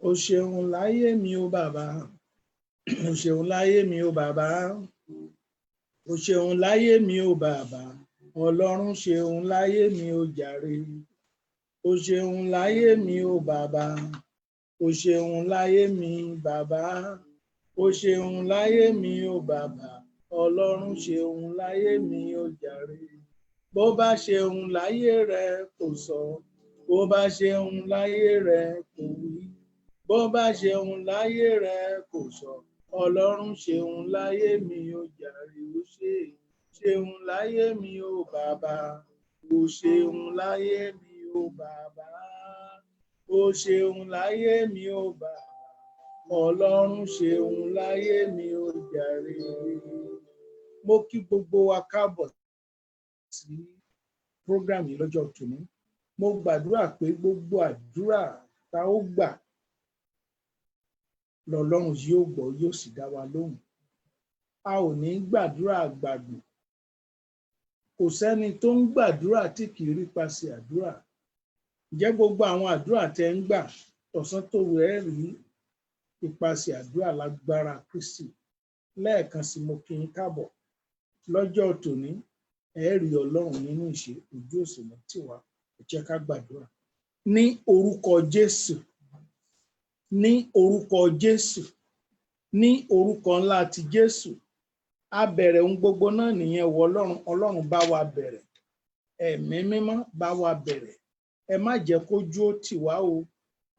O ṣeun láyé mi o bàbá, o ṣeun láyé mi o bàbá, o ṣeun láyé mi o bàbá, Ọlọ́run ṣeun láyé mi o jàre. O ṣeun láyé mi o bàbá, o ṣeun láyé mi bàbá, o ṣeun láyé mi o bàbá, Ọlọ́run ṣeun láyé mi o jàre. Bó bá ṣeun láyé rẹ kò sọ, bó bá ṣeun láyé rẹ kò wí, bó bá ṣeun láyé rẹ kò sọ, Ọlọ́run ṣeun láyé mi o jàre. O ṣeun láyé mi o bàbá, o ṣeun láyé mi o bàbá, o ṣeun láyé mi o bàbá, Ọlọ́run ṣeun láyé mi o jàre. Mo kí gbogbo wa káàbọ̀ sí program yìí lọ́jọ́ tòní. Mo gbàdúrà pé gbogbo àdúrà tá ó gbà lọ́lọ́run yóò gbọ́, yóò sì dá wa lóhùn. A ò ní gbàdúrà àgbàgbé. Kò sẹ́ni tó ń gbàdúrà tí kì í rí pasẹ̀ àdúrà. Ǹjẹ́ gbogbo àwọn àdúrà tẹ́ ń gbà tọ̀sán tòru ẹ rí ipasẹ̀ àdúrà lágbára Kristi. Lẹ́ẹ̀kan sí mo kí yín káàbọ̀. Lọ́jọ́ tòní ẹ rí Ọlọ́run nínú ìṣe, ojú òsì ní tiwa. Ẹ jẹ́ ká gbàdúrà. Ní orúkọ Jésù, ní orúkọ Jésù, ní orúkọ ńlá ti Jésù, a bẹ̀rẹ̀ ohun gbogbo náà nìyẹn wọ Ọlọ́run. Ọlọ́run bá wa bẹ̀rẹ̀. Ẹ̀mí mímọ́ bá wa bẹ̀rẹ̀. Ẹ má jẹ́ kójú ó tì wá o.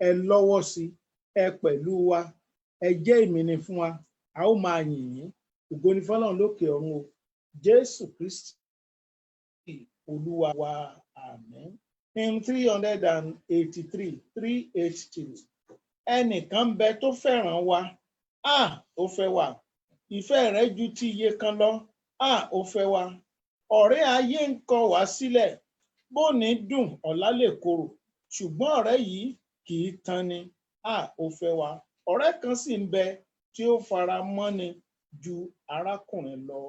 Ẹ lọ́wọ́ sí, ẹ pẹ̀lú wa, ẹ jẹ́ ìmíní fún wa. A ó máa yìn yín. Ògo ni fọ́lọ́run lókè ọ̀run o. Jésù Kristi Olúwa wa, àmín. Hymn 383, 383. Ẹnìkan bẹ tó fẹ́ràn wa, ó fẹ́ wa. Ìfẹ́ rẹ̀ ju ti iye kan lọ, ó fẹ́ wa. Ọ̀rẹ́ ayé ń kọ̀ wá sílẹ̀, bóni dùn ọ̀la lè korò, ṣùgbọ́n ọ̀rẹ́ yìí kì í tan ni, ó fẹ́ wa. Ọ̀rẹ́ kan sì ń bẹ tí ó fara mọ́ni ju arákùnrin lọ.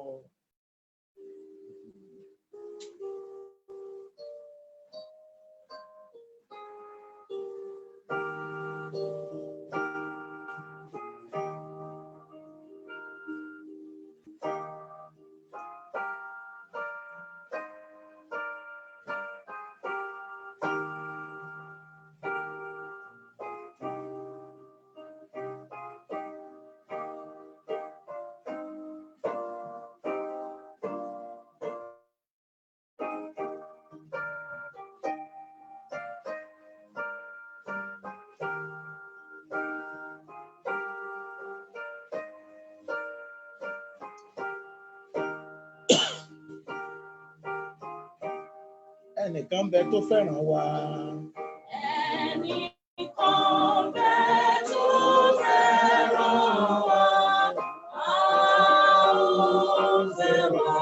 Ẹnìkan bẹ tó fẹ́ràn wa. Ẹnìkan bẹ tó fẹ́ràn wa, a ó fẹ́ wa.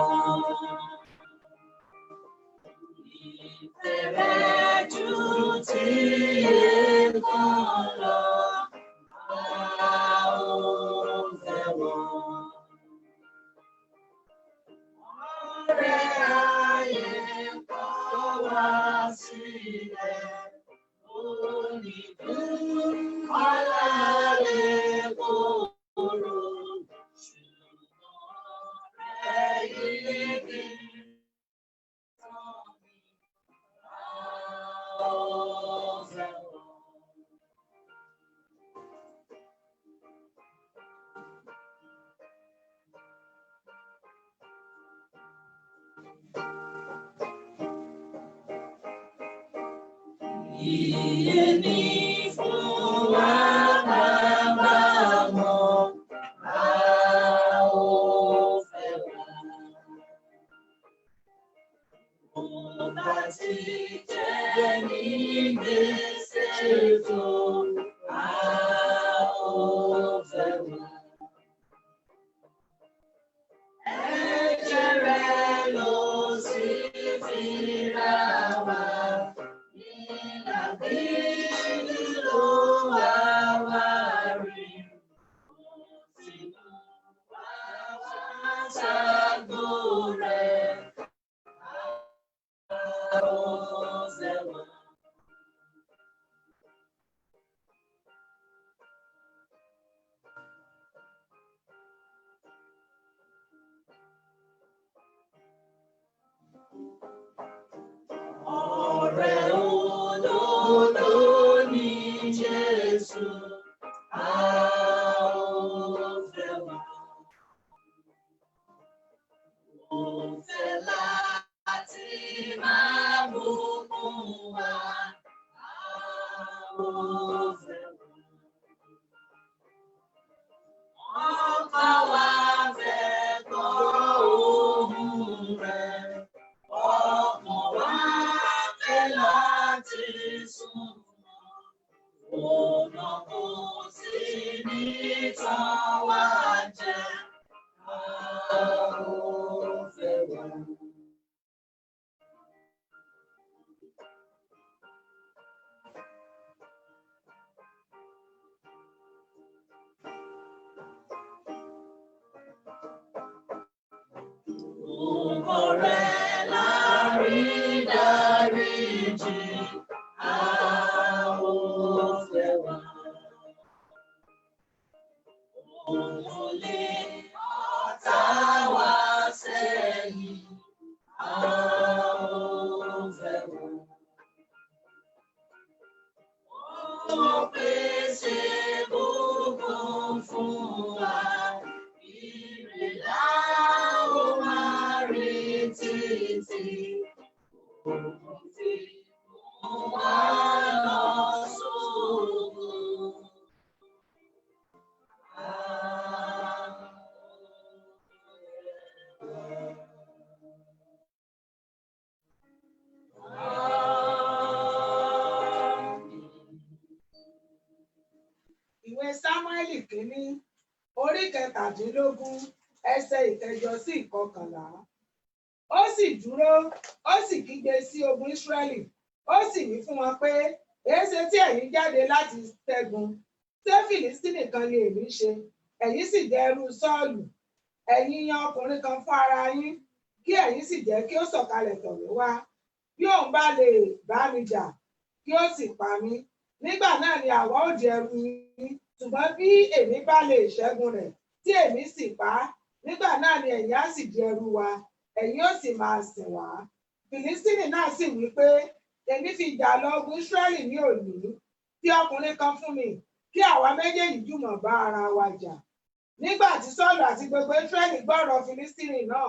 Ìfẹ́ rẹ̀ ju ti ẹ̀kan lọ, a ó fẹ́ wa. Ọ̀rẹ́ ayé wá sílẹ̀, bóni dùn ọ̀la lè korò, ṣùgbọ́n ọ̀rẹ́ yìí kì í tán ni, a ó fẹ́ wa. Iye ni fún wa bàbá mọ́, a ó fẹ́ wa. Bó bá ti jẹ́ ní gbèsè tó, a ó fẹ́ wa. Ẹ̀jẹ̀ rẹ̀ ló sì fi rà wá. Ọ̀rẹ́ òdodo ni Jésù, a ó fẹ́ wá. Ó fẹ́ láti máa bùkún wa, a ó fẹ́ wá. Ọkàn wa fẹ́ gbọ́ ohùn rẹ̀, ọkàn wa fẹ́ láti súnmọ́, ọ̀nà kò sí ní tàn wá jẹ, a ó fẹ́ wá. Ọ̀rẹ́ lárí dáríjì, a ó fẹ́ wá. Olùlé ọ̀tá wa sẹ́yìn, a ó fẹ́ wá. Ó pèsè gbogbo fún wa, ire la ó máa rí títí. Òun fi mú wa lọ sógo. Ìwé Sámúẹ́lì kínní orí 17 ẹsẹ̀ 8 sí 11. Ó sì dúró, ó sì kígbe sí ogun Ísírẹ́lì, ó sì wí fún wọn pé, èéṣe tí ẹ̀yin jáde láti ṣẹ́gun? Ṣé Fìlístínì kan lè rí ṣe? Ẹ̀yin sì jẹ́ ẹrú Sọ́ọ̀lù. Ẹ̀yin yan ọkùnrin kan fún ara yín, kí ẹ̀yin sì jẹ́ kí ó sọ̀kalẹ̀ tọ̀ mí wá. Bí òun bá lè bá mi jà, kí ó sì pa mí, nígbà náà ni àwa ó di ẹrú yín. Ṣùgbọ́n bí èmi bá lè ṣẹ́gun rẹ̀, tí èmi sì pa á, nígbà náà ni ẹ̀yin á sì di ẹrú wa, ẹ̀yin ó sì máa sìn wá. Fìlístínì náà sì wí pé, èmi fi ìjà lọ ogun Ísírẹ́lì ní òní, fi ọkùnrin kan fún mi, kí àwa méjèèjì jùmọ̀ bá ara wa jà. Nígbà tí Sọ́ọ̀lù àti gbogbo Ísírẹ́lì gbọ́rọ̀ Fìlístínì náà,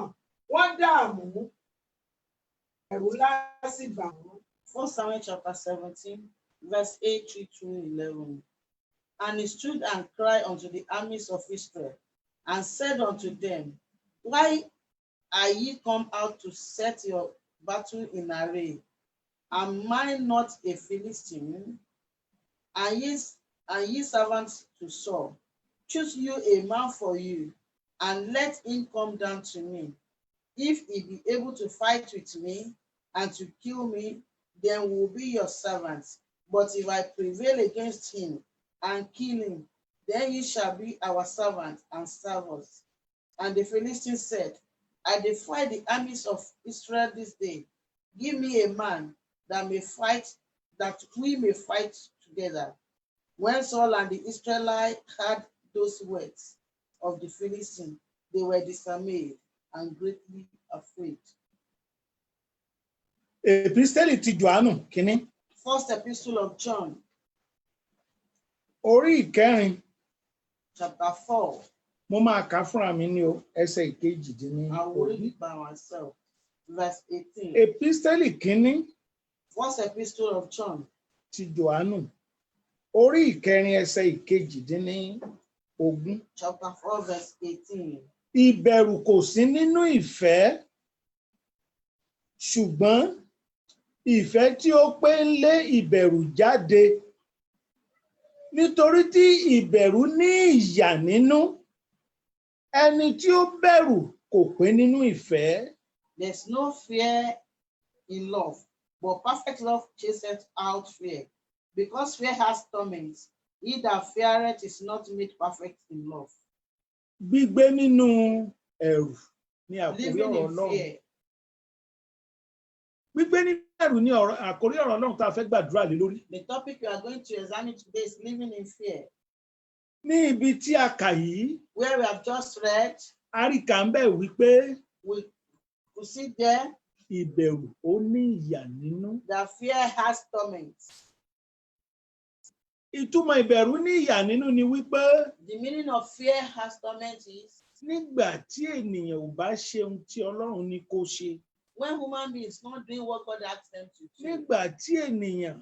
wọ́n dààmú, ẹ̀rù ńlá sì bà wọ́n. 1 Samuel chapter 17, verse 8 to 11. And he stood and cried unto the armies of Israel, and said unto them, Why are ye come out to set your battle in array? Am I not a Philistine? And ye servants to Saul, choose you a man for you, and let him come down to me. If he be able to fight with me and to kill me, then we will be your servants. But if I prevail against him and kill him, then ye shall be our servants and serve us. And the Philistines said, I defy the armies of Israel this day. Give me a man that may fight, that we may fight together. When Saul and the Israelites heard those words of the Philistines, they were dismayed and greatly afraid. Epistẹ́lì ti Jòhánù kínní. First Epistle of John, Orí 4. chapter 4. Mo máa kà fúnra mi ní o, ẹsẹ̀ 18. I will read it by myself. Verse 18. Epistẹ́lì kínní First Epistle of John, ti Jòhánù. Orí 4 ẹsẹ̀ 18. chapter 4, verse 18. Ìbẹ̀rù kò sí nínú ìfẹ́, ṣùgbọ́n ìfẹ́ tí ó pé ń lé ìbẹ̀rù jáde. Nítorí tí ìbẹ̀rù ní ìyà nínú, ẹni tí ó bẹ̀rù kò pé nínú ìfẹ́. There's no fear in love, but perfect love chaseth out fear, because fear has torment. He that feareth is not made perfect in love. Gbígbé nínú ẹ̀rù ni àkórí Living ọ̀rọ̀ in Ọlọ́run. fear. Gbígbé nínú ẹ̀rù ni àkórí ọ̀rọ̀ Ọlọ́run tá a fẹ́ gbàdúrà lé lórí. The topic we are going to examine today is living in fear. Ní ibi tí a kà yìí, Where we have just read, a rí kà ń bẹ̀ wípé we see there ìbẹ̀rù ó ní ìyà nínú. That fear has torment. Ìtumọ̀ ìbẹ̀rù ní ìyà nínú ni wípé The meaning of fear has torment is nígbà tí ènìyàn ò bá ṣe ohun tí Ọlọ́run ní kó ṣe, when human beings not doing what God asks them to do. nígbà tí ènìyàn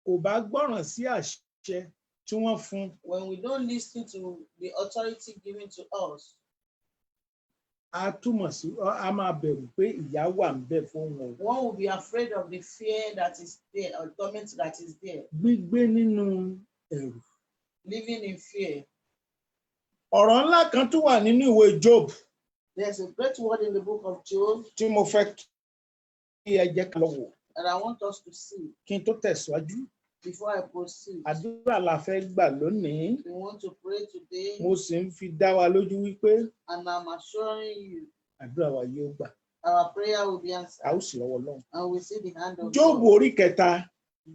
kò bá gbọ́ràn sí àṣẹ tí wọ́n fún, When we don't listen to the authority given to us, a túmọ̀ sí a máa bẹ̀rù pé ìyà wà ń bẹ fún wọn. one will be afraid of the fear that is there or torment that is there. Gbígbé nínú ẹ̀rù. Living in fear. Ọ̀rọ̀ ńlá kan tún wà nínú ìwé Job There's a great word in the book of Job tí mo fẹ́ kí ẹ jẹ́ ká lọ wò that I want us to see kí n tó tẹ̀síwájú. before I proceed. Àdúrà la fẹ́ gbà lónìí. We want to pray today, Mo sì ń fi dá wa lójú wípé and I'm assuring you àdúrà wa yóò gbà. our prayer will be A answered, ó sì rọ́wọ́ Ọlọ́run. and we see the hand of Jóòbù God. orí kẹta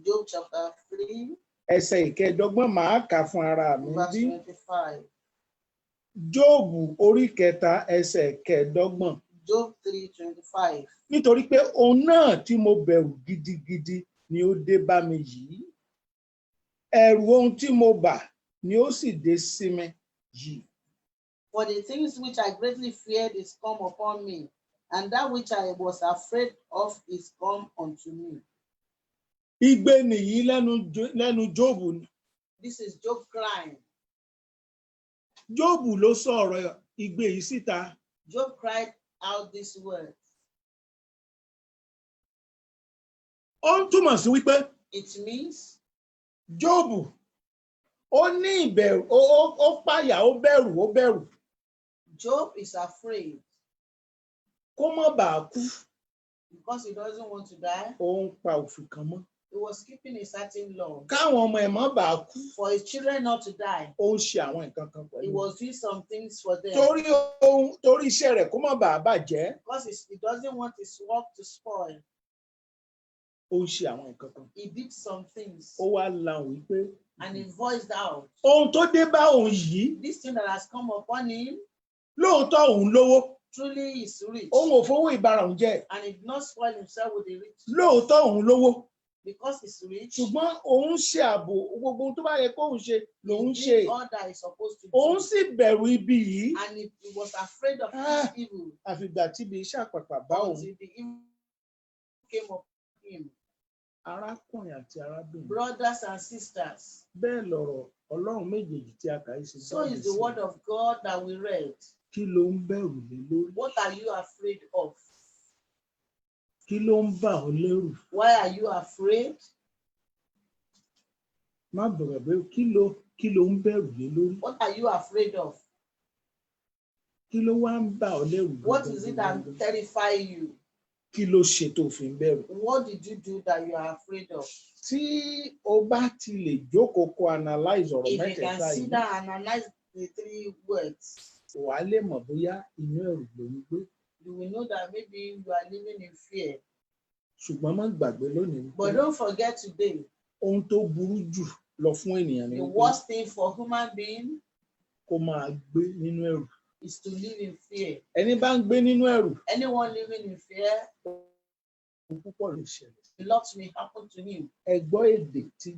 Job chapter 3, ẹsẹ̀ ìkẹẹ̀dọ́gbọ̀n màá kà fún ara mi verse bí. 25. Jóòbù orí kẹta ẹsẹ̀ ìkẹẹ̀dọ́gbọ̀n. Job 3:25. Nítorí pé òun náà tí mo bẹ̀rù gidigidi ni ó dé bá mi yìí. Ẹ̀rù ohun tí mo bà ni ó sì dé sí mi yìí. For the things which I greatly feared is come upon me, and that which I was afraid of is come unto me. Igbe nìyí lẹ́nu Jóòbù. This is Job crying. Jóòbù ló sọ ọ̀rọ̀ igbe yìí síta. Job cried out these words. Ó ń túmọ̀ sí wípé It means Jóòbù ó ní ìbẹ̀rù, ó páyà, ó bẹ̀rù Job is afraid kó má bàa kú. because he doesn't want to die. Ó ń pa òfin kan mọ́. He was keeping a certain law Káwọn ọmọ ẹ̀ má bàa kú. for his children not to die. Ó ń ṣe àwọn nǹkan kan He pẹ̀lú. was doing some things for them Torí iṣẹ́ rẹ̀ kó má bàa bàjẹ́. because he doesn't want his work to spoil. Ó ń ṣe àwọn nǹkan kan. He did some things Ó wá lahùn wípé and he voiced out, ohun tó dé bá òun yìí this thing that has come upon him lóòótọ́ òun lówó. truly is rich, Òun ò fowó ìbára òun jẹ. and he did not spoil himself with the rich Lóòótọ́ òun lówó. because he's rich. Ṣùgbọ́n òun ṣe ààbò gbogbo ohun tó bá yẹ kóun ṣe lòun He ṣe. did all that he's supposed to Òun do, sì bẹ̀rù ibi yìí. and he was afraid of Ah. this evil Àfìgbà tí ibi iṣẹ́ àpàpà bá òun. until the evil came upon him. Arákùnrin àti arábìnrin. Brothers and sisters, Bẹ́ẹ̀ lọ̀rọ̀ Ọlọ́run méjèèjì tí a kà í ṣe so jáde is the sí. word of God that we read. Kí ló ń bẹ̀rù lé lórí? What are you afraid of? Kí ló ń bà ọ́ lẹ́rù? Why are you afraid? Má bẹ̀rẹ̀ bẹ́ẹ̀ kí ló ń bẹ̀rù lé lórí? What are you afraid of? Kí ló wá ń bà ọ́ lẹ́rù? What is it that terrifies you? Kí ló ṣe tó fi ń bẹ̀rù? What did you do that you are afraid of? Tí o bá ti lè jókòó kó analyze ọ̀rọ̀ If you mẹ́tẹ̀ẹ̀ta can sit yìí, down and analyze the three words, wàá lè mọ̀ bóyá inú ẹ̀rù ló ń gbé. you will know that maybe you are living in fear. Ṣùgbọ́n má gbàgbé lónìí But wípé don't forget today, ohun tó burú jù lọ fún ènìyàn ni the wípé worst thing for human being kó máa gbé nínú ẹ̀rù. is to live in fear. Ẹni bá ń gbé nínú ẹ̀rù, Anyone living in fear, ohun púpọ̀ lè ṣẹlẹ̀. a lot may happen to him. Ẹ gbọ́ èdè tí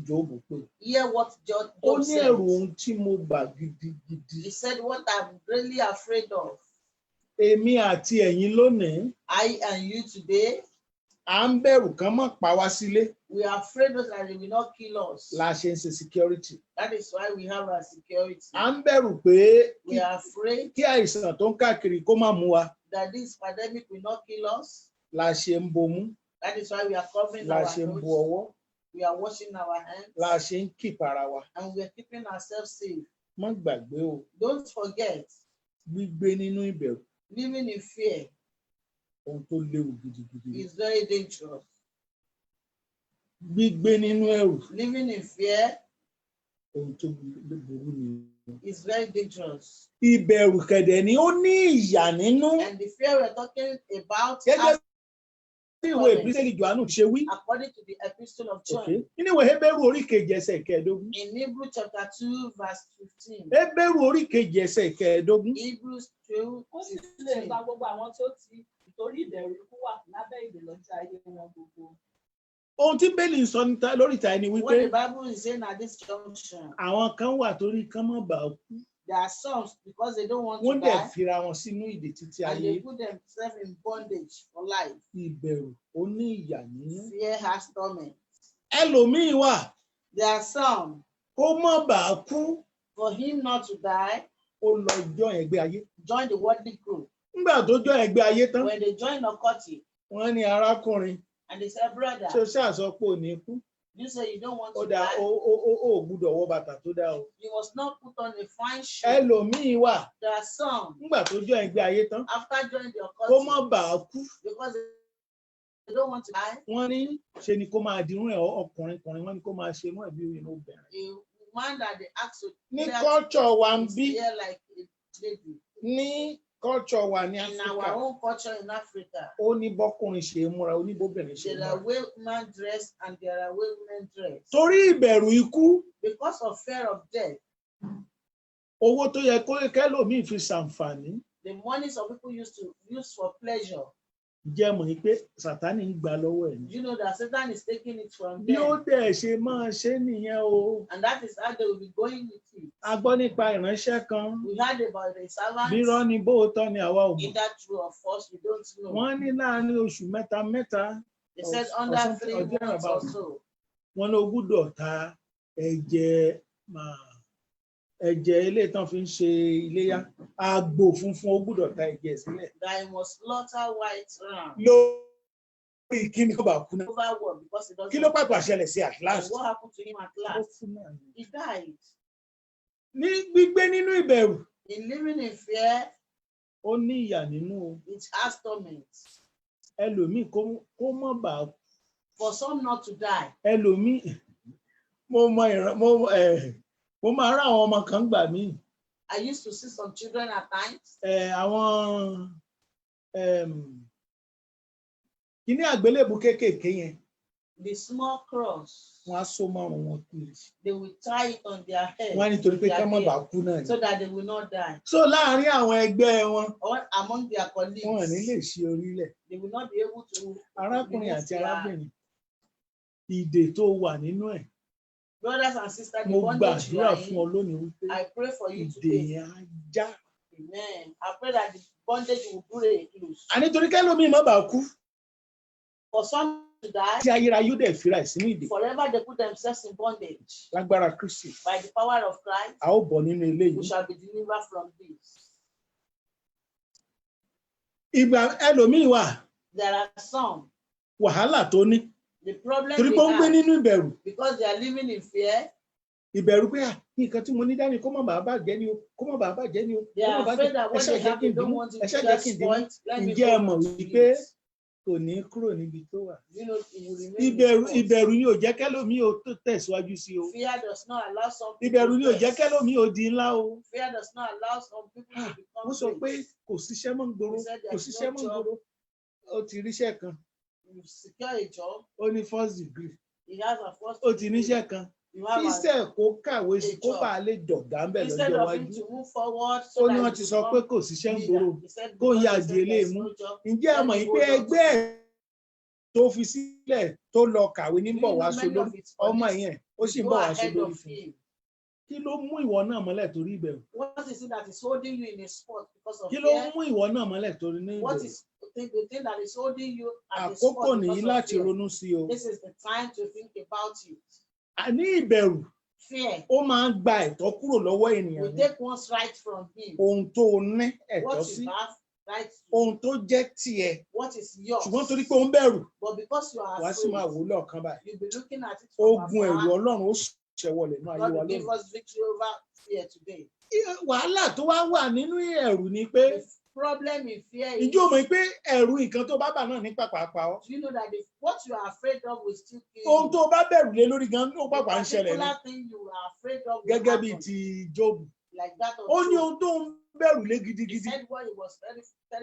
Jóòbù pè. Hear what Job Ó ní said. ẹ̀rù ohun tí mo bà gidigidi. He said, what I'm really afraid of, Èmi àti ẹ̀yin lónìí, I and you today, à ń bẹ̀rù kán má pa wá sílé. we are afraid that they will not kill us. La ṣe ń ṣe security. That is why we have our security. À ń bẹ̀rù pé We are afraid kí àìsàn tó ń káàkiri kó má mú wa. that this pandemic will not kill us. La ṣe ń bomú. That is why we are covering La our ṣe ń bo nose. ọwọ́. We are washing our hands. La ṣe ń kíp ara wa. And we are keeping ourselves safe. Má gbàgbé o, Don't forget, gbígbé nínú ìbẹ̀rù living in fear ohun tó léwu gidigidi. is very dangerous. Gbígbé nínú ẹ̀rù Living in fear ohun tó burú ni. is very dangerous. Ìbẹ̀rù kẹ̀dẹ̀ ni ó ní ìyà nínú. And the fear we're talking about, Gẹ́gẹ́ has, bí ìwé ìpínsẹ́lì Jòhánù ṣe wí. according to the Epistle of John, Okay. Nínú ìwé Hébérù orí kejì ẹsẹ̀ kẹẹ̀ẹ́dógún. in Hebrews chapter 2, verse 15. Hébérù orí kejì ẹsẹ̀ kẹẹ̀ẹ́dógún. Hebrews 2, ó sì lè gba gbogbo àwọn tó ti torí ìbẹ̀rù ikú wà lábẹ́ ìdè lọ́jọ́ ayé wọn gbogbo. Ohun tí Bẹ́ẹ̀lì ń sọ lórí ìta ẹni What wípé the Bible is saying at this junction, àwọn kan wà torí kán mọ̀ bá kú. there are some because they don't want to Wọ́n dẹ̀ die fira wọn sínú ìdè títí and ayé. they put themselves in bondage for life. Ìbẹ̀rù ó ní ìyà nínú. Fear has torment. Ẹlòmíì wà There are some, kó mọ̀ bá kú, for him not to die, ó lọ join ẹgbẹ́ ayé. join the worldly group. Nígbà tó join ẹgbẹ́ ayé tán, When they join occultic, wọ́n ní arákùnrin and they say, brother, ṣe ṣàṣọ pé ò ní kú. you say you don't want Ó to dá die, ó gbúdọ̀ wọ bàtà tó dá o. you must not put on a fine shoe. Ẹlòmíì wà There are some, nígbà tó join ẹgbẹ́ ayé tán, after joining the kó mọ̀ occultic, bá kú. because they don't want to die, Wọ́n ní ṣe ni kó máa dirun ẹ̀ ọkùnrin wọ́n ní kó máa ṣe mọ́ ẹ̀bí inú obìnrin. a man that they ask to Ní clear culture wa ń his bí, hair like a lady. ní culture wa ní In Áfíríkà, our own culture in Africa, ó ní bọ́kùnrin ṣe é múra, ó ní bóbìnrin ṣe é there are múra. way women dress and there are way women dress. Torí ìbẹ̀rù ikú, Because of fear of death, owó tó yẹ kó kẹ́lòmíì fi ṣàǹfààní, the money some people used to use for pleasure, jẹ́ mọ̀ ní pé Sàtánì ń gbà lọ́wọ́ ẹ̀ ní. you know that Satan is taking it from Bí ó them. dẹ̀ ṣe máa ṣe nìyẹn o. And that is how they will be going with it. A gbọ́ nípa ìránṣẹ́ kan, We heard about the servants. bírọ́ ni bóòtọ́ ni àwa ò mọ̀. Either true or false, we don't know. Wọ́n ní láàárín oṣù mẹ́ta, They said or under something, 3 or there months or about. so, wọ́n ló gbúdọ̀ ta ẹ̀jẹ̀ ilé tán fi ń ṣe iléyá. Àgbò funfun ó gbúdọ̀ ta ẹ̀jẹ̀ sílẹ̀. that he must slaughter white ram. Lórí kí ni ó bá kú náà? Over what? Because he doesn't. Kí ló pàpà ṣẹlẹ̀ sí at And last? what happened to him at Ó last? kú náà ni. He died. Ní gbígbé nínú ìbẹ̀rù, In living in fear, ó ní ìyà nínú o. it has torment. Ẹlòmíì kó mọ̀ bá kú. For some not to die. Ẹlòmíì mo máa rá àwọn ọmọ kan gbà mí. I used to see some children at times. Àwọn kíní àgbélébù kéékèèké yẹn, The small cross, wọ́n á so mọ́rùn wọn kiri. they will tie it on their head. Wọ́n á nítorí pé their ká má head, bàa kú náà ni. so that they will not die. So láàárín àwọn ẹgbẹ́ wọn, Or among their colleagues, wọn ò ní lè ṣe orílẹ̀. they will not be able to. Arákùnrin remove àti their- arábìnrin, ìdè tó wà nínú ẹ̀, Brothers and sisters, the mo bondage you gbàdúrà are fún ọ in, lónìí wípé I pray for you ìdè today. yẹn á já. Amen. I pray that the bondage will break loose. Ànítorí kẹ́lòmíì má bàa kú, For some to die, tí ayérayé dẹ̀ fira ẹ̀ sínú ìdè. forever they put themselves in bondage. Lágbára Kristi, By the power of Christ, a ó bọ̀ nínú eléyìí. we shall be delivered from this. Ìgbà ẹlòmíì wà, There are some, wàhálà tó ní, the problem torí they pé ó ń gbé have, nínú ìbẹ̀rù. because they are living in fear, Ìbẹ̀rù pé nǹkan tí mo ní dání kó má bàa bàjẹ́ ni o, kó má bàa bàjẹ́ ni o. they are afraid that when they have, they don't want it to Ẹ̀ṣẹ̀ jẹ́ get kí n dínú. spoiled. Let me Ǹjẹ́ ẹ hold mọ̀ on to wípé it. kò ní kúrò níbi tó wà? You know, it will remain in the force. Ìbẹ̀rù ni ò jẹ́ kẹ́lòmíì ó tó tẹ̀síwájú sí o. Fear does not allow some people Ìbẹ̀rù ni ò to jẹ́ rest. kẹ́lòmíì ó di ńlá o. Fear does not allow some people to become Wọ́n sọ pé great. kò síṣẹ́ mọ́ ń gbòòrò, He said kò there's síṣẹ́ no mọ́ ń job. gbòòrò. Ó ti ríṣẹ́ kan, You secure a job, ó ní first degree, he has a first ó ti degree, níṣẹ́ kan. you have a, Iṣẹ́ kó kàwé sí a kó job. bàa lè jọ̀gá ń bẹ̀ instead lọ́jọ́ of him iwájú. to move forward, Ó so ní that wọ́n he ti will sọ pé become kò síṣẹ́ ń leader. gbòòrò. He said, Kó because ya he di said eléyìí there's mú. no job, Ǹjẹ́ ẹ let mọ̀ me yìí pé hold on to ẹgbẹ́ it. ẹ̀ tó fi sílẹ̀ tó lọ kàwé ní Do you bọ̀ wá know many sólórí of his ọmọ colleagues yẹn ó sì ń go bọ̀ wá ahead sólórí of fún un. him? Kí ló mú ìwọ náà mọ́lẹ̀ torí ìbẹ̀rù? What is it that is holding you in a spot because of Kí ló fear? mú ìwọ náà mọ́lẹ̀ torí ní What ìbẹ̀rù? is the thing that is holding you at a Àkókò spot nìyí because of láti fear? ronú sí o. This is the time to think about it. Àní ìbẹ̀rù Fear ó máa ń gba ẹ̀tọ́ kúrò lọ́wọ́ ènìyàn will ni. take one's right from him. Ohun tó o ní ẹ̀tọ́ What sí, you have right to, ohun tó jẹ́ tiẹ̀, what is yours. ṣùgbọ́n torí pé ó ń bẹ̀rù, But because you are wàá sì máa afraid, wò lọ́ọ̀kan báyìí. you'll be looking at it from Ogun ẹ̀rù afar. Ọlọ́run ó ṣẹ̀wọ̀lẹ̀ nínú ayé God wa will give lónìí. us victory over fear today. Wàhálà tó wá wà nínú ẹ̀rù ni pé The problem in fear is, ìjọ mọ̀ pé ẹ̀rù nǹkan tó bá bà náà ní pàpàpà ọ́. do you know that what you are afraid of will still kill Ohun you? tó bá bẹ̀rù lé lórí gan ló The pàpà ń ṣẹlẹ̀ ní. particular thing you are afraid of will Gẹ́gẹ́ bíi happen, ti Jóòbù. like that of Ó ní Job. ohun tó ń bẹ̀rù lé He gidigidi. said what he was very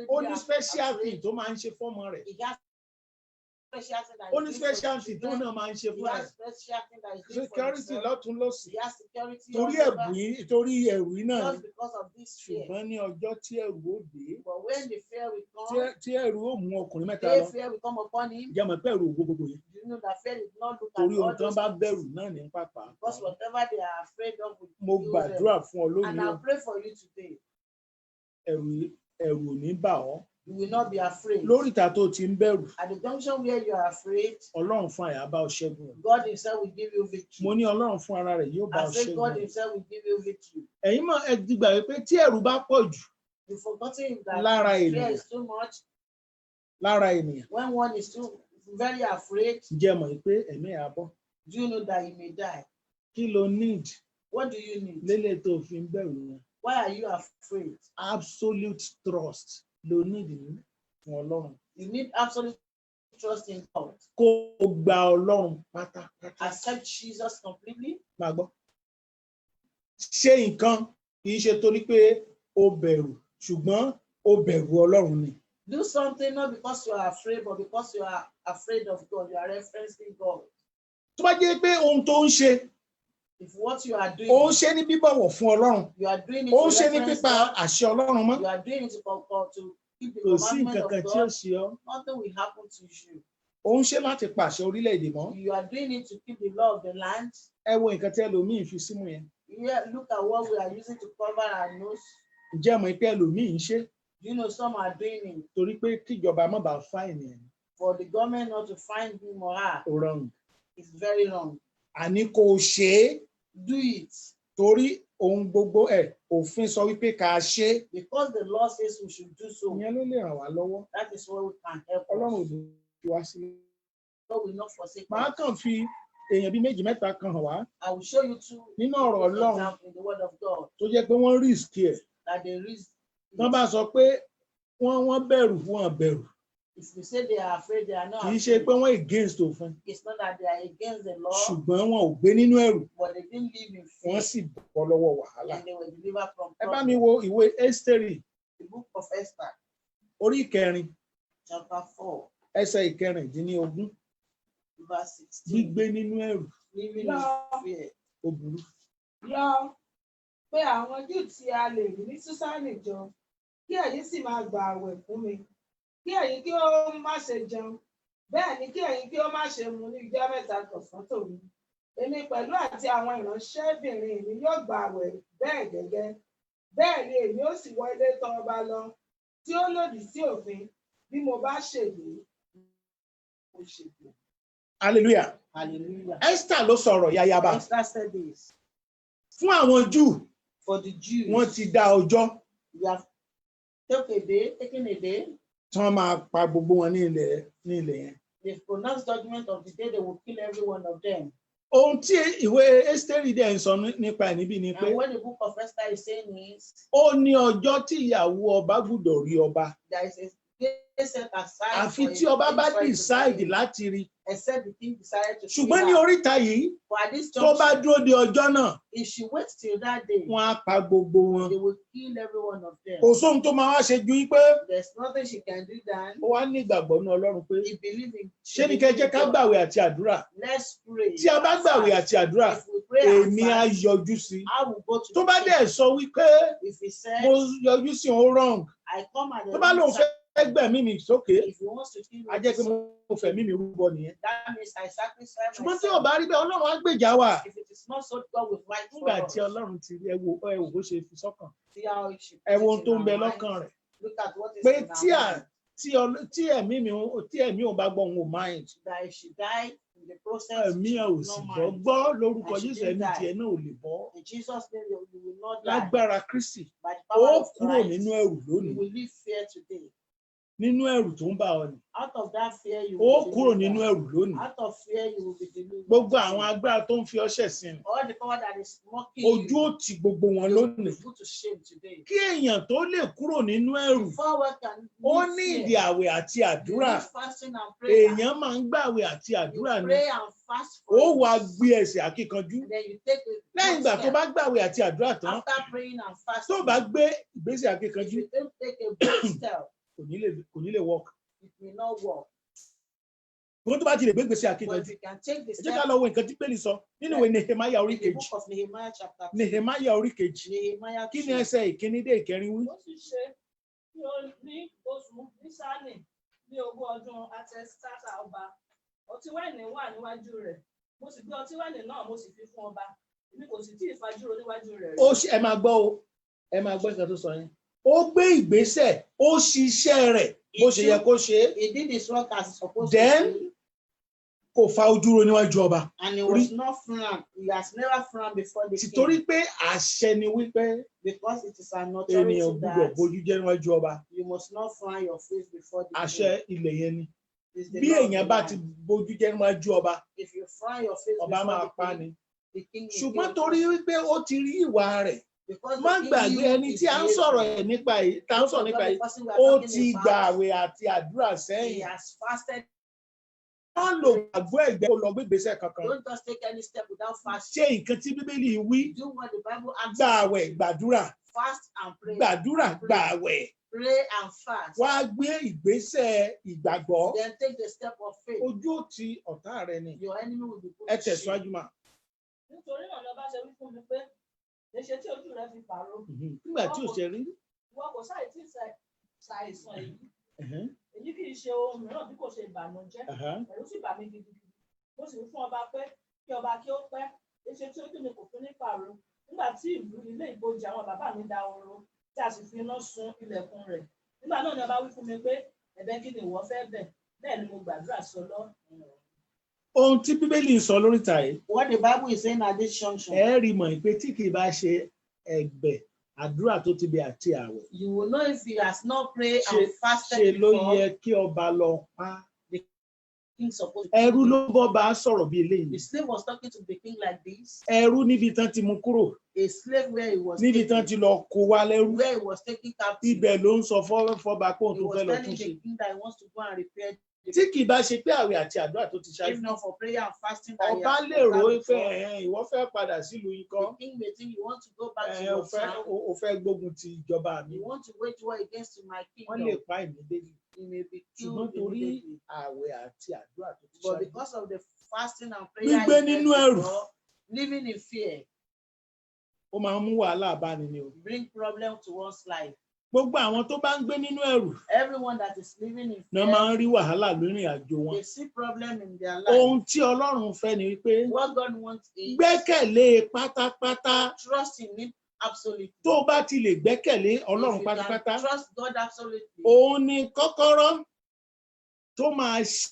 Ó ní terribly special thing afraid. tó máa ń ṣe fọ́mọ rẹ̀. He has special thing that ó is ní doing for special the thing tó children. náà máa ń ṣe He fún ẹ̀. has special thing that is doing for Security himself. lọ́tún lọ́sì. He has security Torí all ẹ̀bùn over. yìí, torí ẹ̀rù yìí náà ni. Just because of this fear. Ṣùgbọ́n ní ọjọ́ tí ẹ̀rù ó dé, But when the fear will come, tí ẹ̀rù ó mú ọkùnrin mẹ́ta the lọ, fear will come upon him. ìjà mọ̀ pé ẹ̀rù ò gbogbo yẹn. You know that fear did not look at Torí ohun all tán those bá things. bẹ̀rù náà ní pàpà. Because whatever they are afraid of will Mo kill gbàdúrà them. fún ọ And lónìí o, I pray for you today. ẹ̀rù ò ní bà ọ́. You will not be afraid. Lórí ìta tó ti ń bẹ̀rù, At the junction where you are afraid, Ọlọ́run fún àyà bá ọ ṣẹ́gun rẹ̀. God himself will give you victory. Mo ní Ọlọ́run fún ara rẹ̀ yóò bá I ọ say ṣẹ́gun God rẹ̀. himself will give you victory. Ẹ̀yin mọ̀ ẹ ti gbà wípé tí ẹ̀rù bá pọ̀ jù You've forgotten that Lára fear ènìyàn. is too much. lára ènìyàn, When one is too very afraid, jẹ́ mọ̀ pé ẹ̀mí ẹ̀ á bọ́. do you know that you may die? Kí lo need What do you need? lélẹ̀ tó fi ń bẹ̀rù yẹn? Why are you afraid? Absolute trust lo need ní fún Ọlọ́run. You need absolute trust in God. Kó o gba Ọlọ́run pátápátá. Accept Jesus completely. Máa gbọ́. Ṣé nǹkan kì í ṣe torí pé o bẹ̀rù ṣùgbọ́n o bẹ̀rù Ọlọ́run ni. Do something not because you are afraid, but because you are afraid of God. You are referencing God. Tó bá jẹ́ pé ohun tó ń ṣe, If what you are doing, ó ń ṣe ní bíbọ̀wọ̀ fún Ọlọ́run, you are doing it ó ń to ṣe ní reference pípa God, àṣẹ Ọlọ́run mọ́, you are doing it to keep the kò sí commandment nǹkan of kan tí ó God, ṣe ọ́. nothing will happen to you. Ó ń ṣe láti pàṣẹ orílẹ̀-èdè mọ́. You are doing it to keep the law of the land. Ẹ wo nǹkan tí ẹlòmíì fi símú yẹn. Yeah, look at what we are using to cover our nose. Ǹjẹ́ mọ̀ pé ẹlòmíì ń ṣe You know, some are doing it torí pé kíjọba má bàa fáìnì ẹ̀ for the government not to find him or her. ó rọrùn. It's very wrong. Àní kò ṣe é Do it torí ohun gbogbo òfin sọ wípé ká ṣe é. because the law says we should do so. Ìyẹn ló lè ràn wá lọ́wọ́. That is what we can help Ọlọ́run ò us. ní fi wá sílẹ̀. God will not forsake Màá us. kàn fi èèyàn bíi méjì mẹ́ta kan hàn wá I will show you two nínú ọ̀rọ̀ Ọlọ́run examples in the word of God tó jẹ́ pé wọ́n risk ẹ̀. that they risk. Wọ́n bá sọ pé wọ́n bẹ̀rù wọ́n bẹ̀rù. If we say they are afraid, they are not Kì í ṣe afraid. pé wọ́n against òfin It's not that they are against the law, ṣùgbọ́n wọn ò gbé nínú ẹ̀rù. but they didn't live in Wọ́n fear sì bọ́ lọ́wọ́ wàhálà. and they were delivered from Ẹ bá trouble. mi wo ìwé Ẹ́sítérì The book of Esther, orí ìkẹrin chapter 4, ẹsẹ̀ ìkẹrìndínlógún. verse 16. Gbígbé nínú ẹ̀rù Living No. in fear. ó burú. Lọ pé àwọn Júù tí a lè rí ní Súsánì jọ, kí ẹ̀yin sì máa gba àwẹ̀ fún mi. Kí ẹ̀yin kí ó má ṣe jẹun, bẹ́ẹ̀ ni kí ẹ̀yin kí ó má ṣe mu ní ijọ́ mẹ́ta tọ̀sán tòru. Èmi pẹ̀lú àti àwọn ìránṣẹ́bìnrin mi yóò gba àwẹ̀ bẹ́ẹ̀ gẹ́gẹ́. Bẹ́ẹ̀ ni èmi ó sì wọ ilé tọ̀ ọba lọ, tí ó lòdì sí òfin. Bí mo bá ṣègbè, mo ṣègbè. Hallelujah. Hallelujah. Esther ló sọ̀rọ̀ yayaba. Esther said this. Fún àwọn Júù, For the Jews, wọ́n ti dá ọjọ́ you have taken a day, tí wọ́n máa pa gbogbo wọn ní ilẹ̀ yẹn. they've pronounced judgment of the day they will kill every one of them. Ohun tí ìwé Ẹ́sítérì dẹ̀ ń sọ nípa ẹ̀ níbí ni pé And what the book of Esther is saying is, ó ní ọjọ́ tí ìyàwó ọba gbọ́dọ̀ rí ọba. there is a day set aside Àfi for tí a ọba king bá to decide see, láti rí. except the king decided to see Ṣùgbọ́n ní her. oríta yìí, But at this tó bá junction, dúró de ọjọ́ náà, if she waits till that day, wọ́n á pa gbogbo wọn. they will kill every one of them. Kò sóhun tó máa wá ṣe ju wípé There's nothing she can do than ó wá ní ìgbàgbọ́ ní Ọlọ́run pé he believing. ṣé ní kẹ́ jẹ́ ká gbàwé àti àdúrà. Let's pray. Tí a bá gbàwé àti àdúrà, If we pray and èmi á fast, yọjú sí. I will go to Tó the bá king. dẹ̀ sọ wípé If he says, mo yọjú sí òun wrong, I come at the tó bá lóun wrong time, fẹ́ gbẹ̀mí mi sókè, if he wants to kill me, á jẹ́ pé mo fẹ̀mí mi rúbọ nìyẹn. that means I sacrifice Ṣùgbọ́n tí ò myself. bá rí bẹ́ẹ̀, Ọlọ́run á gbèjà wà. If it is not so, God will fight for Nígbà us. tí Ọlọ́run ti rí ẹ wo bó ṣe fi sọ́kàn. See how she Ẹ wo puts ohun it tó in ń bẹ her mind. lọ́kàn rẹ̀. Look at what is Pé in her mind. tí ẹ̀mí òun bá gbọ́ òun ò mind. That if she died in the process, Ẹ̀mí she ẹ̀ ò will sì not bọ́ mind. gbọ́ lórúkọ And she Jésù didn't ẹ̀mí die. tiẹ̀ náà ò lè bọ́. In Jesus' name, you will not die. Lágbára Kristi, By the power ó of kúrò Christ, nínú ẹ̀rù you lónìí. will live fear today. Nínú ẹ̀rù tó ń bá ọ nì. Out of that fear, you Ó will be kúrò delivered. nínú ẹ̀rù lónìí. Out of fear, you will be delivered. Gbogbo àwọn agbára tó ń fi ọṣẹ sìn. All the power that is mocking Ojú you, ó ti gbogbo wọn you will be lónìí. put to shame today. Kí èèyàn tó lè kúrò nínú ẹ̀rù, Before we can ó live ní fear, ìdí àwẹ̀ àti you àdúrà. need fasting and prayer. Èèyàn máa ń gbàwẹ̀ àti You àdúrà ni. pray and fast for Ó it. wá gbé ẹsẹ̀ àkíkanjú. And then you take a Lẹ́yìn ìgbà tó bá gbàwẹ̀ àti àdúrà tán, after praying and fasting. tó bá gbé ìgbésẹ̀ If àkíkanjú, you don't take a bold step, kò ní lè work. it will not work. Òun tó bá ti lè gbé gbèsè But akíkanjú. if you can take the Ẹ jẹ́ step ká lọ wo nǹkan tí Bíbélì sọ nínú ìwé Nehemiah orí in the kejì. book of Nehemiah chapter 2. Nehemiah orí kejì. Nehemiah Kí ni 2. ẹsẹ̀ ìkíní dé ìkẹrin wí? Ó sì ṣe kí ó ní oṣù Nísánì ní ogún ọdún Àtẹ́sítátà ọba. Ọtí wáìnì wà níwájú rẹ̀. Mo sì gbé ọtí wáìnì náà mo sì fi fún ọba. Èmi kò sì tí ì fajúro níwájú rẹ̀ rí. Ẹ máa gbọ́ o, ẹ máa gbọ́ nǹkan tó sọ yẹn. Ó gbé ìgbésẹ̀, ó ṣiṣẹ́ rẹ̀ bó ṣe yẹ kó ṣe é. He did his work as he's supposed Then, to do. Kò fa ojú ro níwájú ọba. And he was not frowned. He has never frowned before the Títorí king. pé àṣẹ ni wípé Because it is an authority ènìyàn gbúdọ̀ that bójú jẹ́ níwájú ọba. you must not frown your face before the Àṣẹ king. ilẹ̀ yẹn ni. It's the Bí law of èèyàn the bá land. ti bójú jẹ́ níwájú ọba, If you frown your face ọba máa before pa the ni. king Ṣùgbọ́n will torí kill you. wípé ó ti rí ìwà rẹ̀, Because má the king gbàgbé knew ẹni his tí a ń behavior. sọ̀rọ̀ ẹ̀ nípa yìí, tá ń Don't sọ̀rọ̀ nípa forget yìí, the person we are ó talking ti gba about. àwẹ̀ àti àdúrà He sẹ́yìn. has fasted. Wọ́n lò gbàgbọ́ ẹ̀gbẹ́ kó lọ gbé ìgbésẹ̀ kankan. Don't just take any step without Ṣé fasting. nǹkan tí Bíbélì wí? Do what the Bible asks Gba you àwẹ̀, to do. gbàdúrà, Fast and pray. gbàdúrà, And gba pray. àwẹ̀. Pray and fast. Wá gbé ìgbésẹ̀ ìgbàgbọ́. Then take the step of faith. Ojú ò ti ọ̀tá rẹ ni. Your enemy will be put Ẹ to shame. tẹ̀síwájú mà. Nítorí náà lọ́ba ṣe wí fún mi pé èṣe tí ojú rẹ̀ fi pààrọ̀. Nígbà tí ò ṣe rí. Ìwọ kò sáì tí ṣàìsàn èyí. Ẹ̀hẹ́n, Èyí kì í ṣe ohun mìíràn bí kò ṣe ìbànújẹ́. ẹ̀hẹ́n. Ẹ̀rù sì bà mí gidigidi. Mo sì wí fún ọba pé kí ọba kí ó pẹ́. Èṣe tí ojú mi kò fi ní pààrọ̀. Nígbà tí ìlú ilé ìbòjì àwọn bàbá mi dahoro tí a sì fi iná sun ilẹ̀kùn rẹ̀. Nígbà náà ni ọba wí fún mi pé ẹ̀bẹ̀ kí ni ìwọ fẹ́ bẹ̀? Bẹ́ẹ̀ ni mo gbàdúrà sí Ọlọ́run. Ohun tí Bíbélì ń sọ lóríta yìí, What the Bible is saying at this junction, ẹ rí mọ̀ pé tí kì í bá ṣe ẹ̀bẹ̀ àdúrà tó ti bẹ àti àwẹ̀. you will know if he has not prayed Ṣe and fasted ṣe ló before. yẹ kí ọba lọ pa. King supposed to Ẹrú kill ló bọ́ bá sọ̀rọ̀ bí him. eléyìí. The slave was talking to the king like this. Ẹrú níbi tán ti mú kúrò, A slave where he was níbi tán taken, ti lọ kó wá lẹ́rú. where he was taken captive. Ibẹ̀ ló ń sọ fọ́ba kóhun He tó was fẹ́ lọ telling túnṣe. the king that he wants to go and repair. Tí kì í bá ṣe pé àwẹ̀ àti àdúrà tó ti If ṣáájú. not for prayer and fasting, that he Ọba has lè rò ó observed pé before, ìwọ fẹ́ padà sílùú yín kọ́. the king may think you want to go back to Ó your fẹ́ town. ó fẹ́ gbógun ti ìjọba mi. You want to wage war against my Wọ́n lè kingdom. pa ìmídélì. He may be Ṣùgbọ́n killed torí immediately. àwẹ̀ àti àdúrà tó ti But ṣáájú. because of the fasting and prayer, Gbígbé he nínú went ẹ̀rù. before, living in fear, Ó máa ń mú wàhálà báni ni o. bring problem to one's life. Gbogbo àwọn tó bá ń gbé nínú ẹ̀rù Everyone that is living in náà fear, máa ń rí wàhálà lórí àjò wọn. they see problem in their life. Ohun tí Ọlọ́run fẹ́ ni wípé What God wants is gbẹ́kẹ̀lé pátápátá. trust in Him absolutely. Tó o bá ti lè gbẹ́kẹ̀lé Ọlọ́run If you can pátápátá, trust God absolutely, òun ni kọ́kọ́rọ́ tó máa ṣí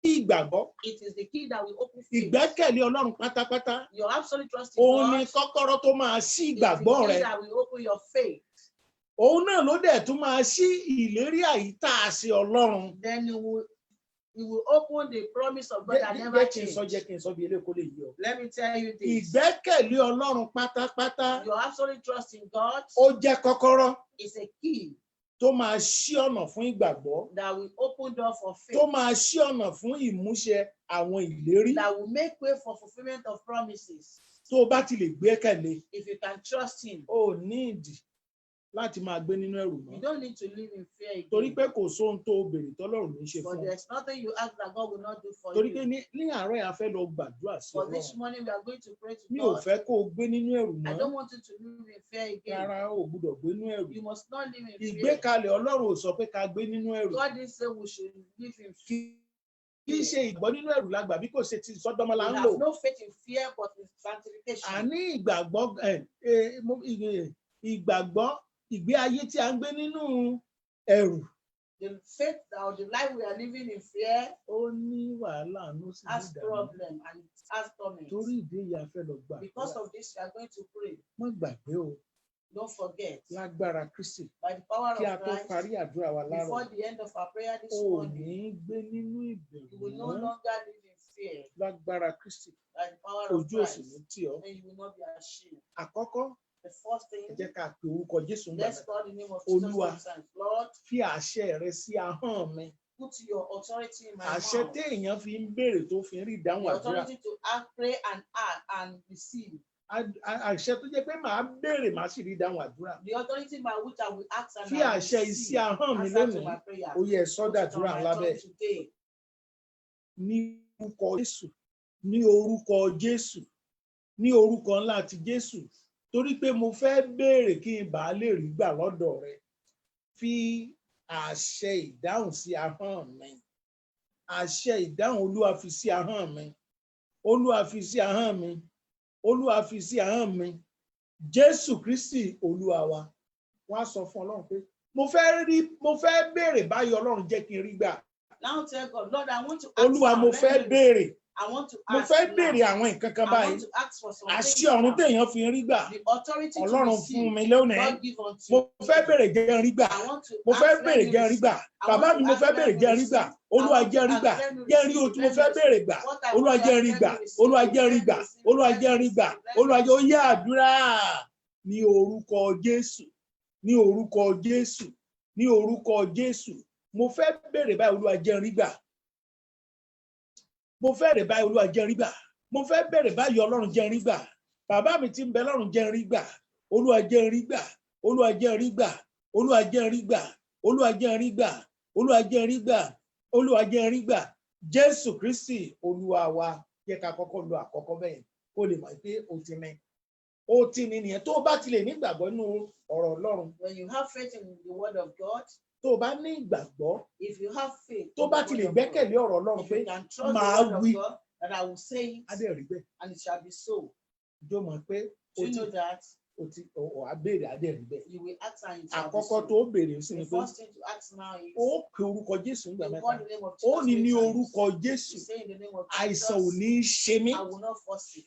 ìgbàgbọ́. it is the key that will open faith. Ìgbẹ́kẹ̀lé Ọlọ́run pátápátá, Your absolute trust in òun God ni is kọ́kọ́rọ́ tó máa ṣí the ìgbàgbọ́ key rẹ. that will open your faith. Òun náà ló dẹ̀ tún máa ṣí ìlérí àyítá àṣẹ Ọlọ́run. Then you will open the promise of God that never Jẹ́ changes. kí n sọ bí eléyìí kó lè yé ọ. Let me tell you this. Ìgbẹ́kẹ̀lé Ọlọ́run pátápátá, Your absolute trust in God ó jẹ́ kọ́kọ́rọ́ is a key tó máa ṣí ọ̀nà fún ìgbàgbọ́, that will open door for faith, tó máa ṣí ọ̀nà fún ìmúṣẹ àwọn ìlérí. that will make way for fulfillment of promises. Tó o bá ti lè gbẹ́kẹ̀lé, If you can trust Him, o ò ní ìdí láti máa gbé nínú ẹ̀rù you mọ́. don't need to live in fear Torí again. pé kò sóhun tó o béèrè tọ́lọ́run ní ṣe But fún ọ. there's nothing you ask that God will not do for Torí pé you. ní àárọ̀ yẹn a fẹ́ lọ gbàdúrà sí For this Ọlọ́run. morning, we are going to pray to Mi ò God. fẹ́ kó o gbé nínú ẹ̀rù I mọ́. don't want you to live in fear again. Rárá, o ò gbúdọ̀ gbé nínú ẹ̀rù. You must not live in fear. Ìgbékalẹ̀ Ọlọ́run ò sọ pé ká gbé nínú ẹ̀rù. God didn't say we should live in fear. Kì í ṣe ìgbọ́ nínú ẹ̀rù lágbà bí kò ṣe ti sọ́dọ́mọ́ là We ń lò. have no faith in fear, but in sanctification. Àní ìgbàgbọ́ ìgbé ayé tí a ń gbé nínú ẹ̀rù The faith or the life we are living in fear ó ní wàhálà ló sì ní has ìdààmú. problem and it has torment. Torí ìdí èyí a fẹ́ lọ gbà. Because of this, we are going to pray. Má gbàgbé o, Don't forget, lágbára Kristi by the power kí a of tó Christ, parí àdúrà wa before láàárọ̀. the end of our prayer this O ò morning, ní gbé nínú ìbẹ̀rù you will no mọ́. longer live in fear. Lágbára Kristi By the power of ojú òsì ní Christ, tì ọ́. and you will not be ashamed. Àkọ́kọ́, The first ẹ thing, jẹ́ ká pe orúkọ Jésù ń let's gbàdúrà. call the name of Jesus Olúwa. sometimes. Lord, Fi àṣẹ rẹ sí ahọ́n mi. put your authority in my Àṣẹ mouth. téèyàn fi ń béèrè tó fi ń rí ìdáhùn The àdúrà. authority to act, pray, and act and receive. Àṣẹ tó jẹ́ pé màá béèrè màá sì rí ìdáhùn àdúrà. The authority by which I will act and Fi I will àṣẹ receive ìsí ahọ́n mi answer to lónìí. my prayer. Ó yẹ Put it sọ́dà on àdúrà my ńlá tongue bẹ́ẹ̀. today. ní orúkọ Jésù, ní orúkọ Jésù, ní orúkọ ńlá ti Jésù, torí pé mo fẹ́ béèrè kí n bàa lè rí gbà lọ́dọ̀ rẹ. Fi àṣẹ ìdáhùn sí ahọ́n mi. Àṣẹ ìdáhùn Olúwa fi sí ahọ́n mi. Olúwa fi sí ahọ́n mi. Olúwa fi sí ahọ́n mi. Jésù Kristi Olúwa wa. Wọ́n á sọ fún Ọlọ́run pé mo fẹ́ béèrè báyìí, Ọlọ́run jẹ́ kí n rí gbà. Now tell God, Lord, I want to ask. Olúwa mo fẹ́ béèrè. I want to Mo ask. fẹ́ béèrè àwọn nǹkan kan I báyìí. want to ask for some Àṣẹ things ọ̀run now. téèyàn fi ń rí gbà. The authority to Ọlọ́run receive, fún mi lónìí. God give unto Mo you. fẹ́ béèrè jẹ́ n rí gbà. I want to Mo fẹ́ ask, béèrè let me jẹ́ n rí receive. gbà. I Bàbá want mi to mo ask, fẹ́ let béèrè me jẹ́ n rí gbà. receive. Olúwa I want jẹ́ n to rí ask, gbà. let me Jẹ́ n rí ohun receive, tí mo let fẹ́ me béèrè receive. gbà. What I Olúwa want to jẹ́ n ask, rí let gbà. me receive. Olúwa jẹ́ n rí Let me gbà. receive, Olúwa let me jẹ́ n rí receive, gbà. let me Olúwa jẹ́ ó receive. yá àdúrà ní orúkọ Jésù. Ní orúkọ Jésù. Ní orúkọ Jésù. Mo fẹ́ béèrè báyìí, Olúwa jẹ́ n rí gbà. Mo fẹ́ béèrè báyìí, Olúwa jẹ́ n rí gbà. Mo fẹ́ béèrè báyìí, Ọlọ́run jẹ́ n rí gbà. Bàbá mi tí ń bẹ lọ́run jẹ́ n rí gbà. Olúwa jẹ́ n rí gbà. Olúwa jẹ́ n rí gbà. Olúwa jẹ́ n rí gbà. Olúwa jẹ́ n rí gbà. Olúwa jẹ́ n rí gbà. Olúwa jẹ́ n rí gbà. Jésù Kristi Olúwa wa. Jẹ́ ká kọ́kọ́ lo àkọ́kọ́ bẹ́ẹ̀ kó lè mọ̀ pé o ti ní. O ti ní nìyẹn. Tó o bá ti lè nígbàgbọ́ nínú ọ̀rọ̀ Ọlọ́run. When you have faith in the word of God, Tó o bá ní ìgbàgbọ́. if you have faith Tó o in bá the ti word lè of God, gbẹ́kẹ̀lé ọ̀rọ̀ Ọlọ́run if pé you can trust màá the word wí. of God, that I will say Á it dẹ̀ rí bẹ́ẹ̀. and it shall be so. Jó mọ̀ pé Do you know that o á béèrè á dẹ̀ rí bẹ́ẹ̀. you will ask and it shall be Àkọ́kọ́ so? tó béèrè sí ni The pé first thing to ask now is ó pe orúkọ Jésù nígbà you mẹ́ta. call the name of Ó Jesus. ní ní 3 times. orúkọ Jésù. You say in the name of Àìsàn ò Jesus, ní í ṣe mí. I will not forsake.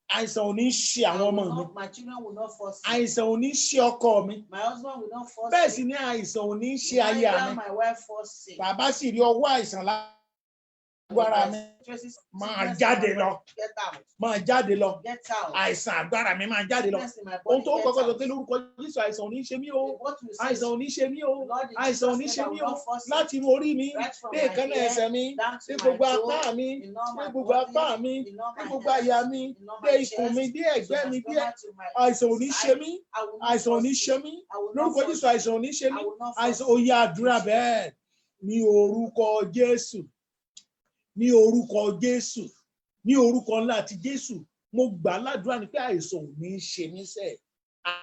Àìsàn ò ní í ṣe àwọn ọmọ mi. My children will not forsake. Àìsàn ò ní í ṣe ọkọ mi. My husband will not forsake. Bẹ́ẹ̀ sì ni àìsàn ò ní í ṣe aya Neither mi. my wife forsake. Bàbá sì rí ọwọ́ àìsàn lágbára mi. Máa jáde lọ. Get out. Máa jáde lọ. Get out. Àìsàn agbára mi máa jáde lọ. Sickness in my Ohun body, tó get kọ́kọ́ sọ out. pé lórúkọ Jésù àìsàn ò ní í ṣe mí o. What you say, Àìsàn ò ní í ṣe mí o. Lord, in Àìsàn ò ní í Jesus' ṣe name, mí I will o. not forsake. Láti inú orí mi Right from dé my ìkànnà hair ẹsẹ̀ mi down to dé my gbogbo toe, apá mi in all dé my gbogbo body, apá mi in all dé my gbogbo head, àyà mi in all dé my ikùn mi chest, dé ẹ̀gbẹ́ to mi my dé stomach, to my àìsàn ò ní ṣe mí. I will not Àìsàn ò ní forsake. ṣe mí. I will not Lórúkọ Jésù forsake. àìsàn ò ní ṣe mí. I will not Àìsàn forsake. òye àdúrà bẹ́ẹ̀ ní orúkọ Jésù. Ní orúkọ Jésù. Ní orúkọ ńlá ti Jésù. Mo gbà ládùúrà ní pé àìsàn ò ní ṣe mí sẹ́ẹ̀.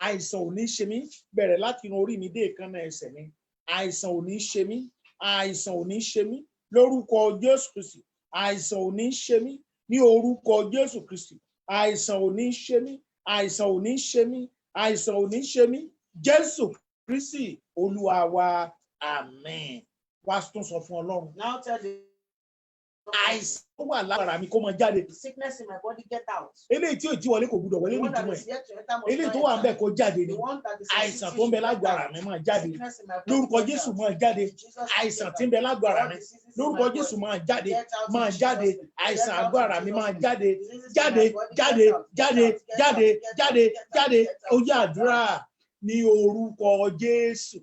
Àìsàn ò ní ṣe mí bẹ̀rẹ̀ láti inú orí mi dé ìkànnà ẹsẹ̀ mi. Àìsàn ò ní ṣe mí. Àìsàn ò ní ṣe mí. Lórúkọ Jésù Kristi. Àìsàn ò ní ṣe mí. Ní orúkọ Jésù Kristi. Àìsàn ò ní ṣe mí. Àìsàn ò ní ṣe mí. Àìsàn ò ní ṣe mí. Jésù Kristi Olúwa wa. Àmín. Wá tún sọ fún Ọlọ́run. Now tell the Àìsàn tó wà lára mi kó máa jáde. sickness in my body, get out. Eléyìí tí ò tí wọlé kò gbúdọ̀ wọlé The ní one that ìtumọ̀ is ẹ̀. yet to enter must Eléyìí not tó wà ń bẹ̀ enter. kó jáde ni. The one that is Àìsàn tó ń bẹ lágbo ara mi máa jáde. Sickness in my body, Lórúkọ get Jésù out. máa jáde. Jesus name, Àìsàn get tí ń bẹ out. lágbo ara All mi. diseases in Lórúkọ my Jésù body, máa jáde. get out in Máa Jesus' jáde. name. Àìsàn Get out àgọ́ in ara mi Jesus' máa name. jáde. Diseases in Jáde, my body, jáde, get out, get jáde, out, get jáde, out, get jáde, out, jáde. get out, Ó yá get out. àdúrà ní orúkọ Jésù.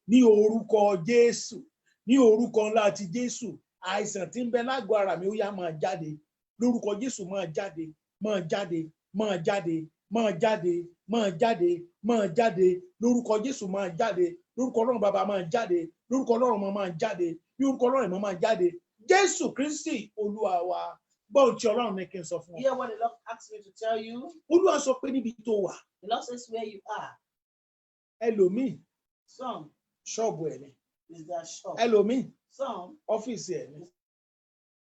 Ní orúkọ Jésù. Ní orúkọ ńlá ti Jésù. Àìsàn tí ń bẹ lágbo ara mi ó yá máa jáde. Lórúkọ Jésù máa jáde. Máa jáde. Máa jáde. Máa jáde. Máa jáde. Máa jáde. Lórúkọ Jésù máa jáde. Lórúkọ Ọlọ́run bàbá máa jáde. Lórúkọ Ọlọ́run ọmọ máa jáde. Lórúkọ Ọlọ́run ìmọ̀ máa jáde. Jésù Kristi Olúwa wa. Gbọ́ ohun tí Ọlọ́run ní kí n sọ fún ọ. Hear what the Lord asked me to tell you. Olúwa sọ pé níbi tó wà, The Lord says where you are. ẹlòmíì Some ṣọ́ọ̀bù ẹ̀ ni. is their shop. Ẹlòmíì Some ọ́fíìsì ẹ̀ ni.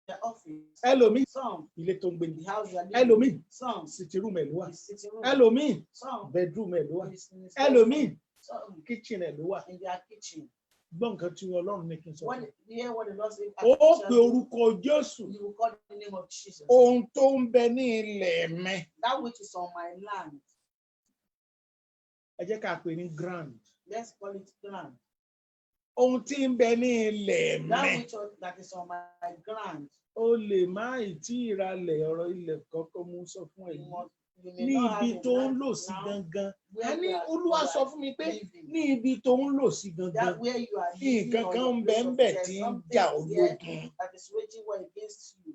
their office. Ẹlòmíì Some ilé tó ń gbé ni. the house you are living. Ẹlòmíì Some sitting room ẹ̀ ló wà. the sitting room. Ẹlòmíì Some bedroom ẹ̀ ló wà. is in his Ẹlòmíì bedroom. Some kitchen ẹ̀ ló wà. in their kitchen. Gbọ́ nǹkan tí Ọlọ́run ní kí n sọ When fún ọ. you hear what the Lord says, Ó pe orúkọ Jésù. you will call the name of Jesus. Ohun tó ń bẹ ní ilẹ̀ mi. That which is on my land, Ẹ jẹ́ ká pè ní ground. let's call it land. Ohun tí ń bẹ ní ilẹ̀ mi. That which that is on my ground. O lè má ì tí ìralẹ̀ ọ̀rọ̀ ilẹ̀ kankan mú sọ fún You ẹ̀yin. must, you may Ní not have ibi a tó ń land lò sí now, gangan. where A ní you are- Olúwa you sọ are fún mi pé living. ní ibi tó ń lò sí gangan. That where you are living Nǹkan or kan your ń bẹ place ń of bẹ̀ there's tí ń something jà here ológun. that is waging war against you.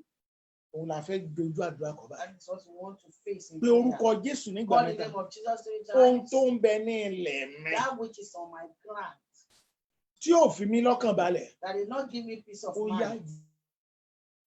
Òun la fẹ́ dojú àdúrà kọ báyìí. That is what you want to face in Pé prayer. orúkọ Jésù nígbà Call the mẹ́ta. name of Jesus 3 Ohun times. tó ń bẹ ní ilẹ̀ mi That which is on my ground, tí ò fi mí lọ́kàn balẹ̀. that did not give me peace of Ó yá mind.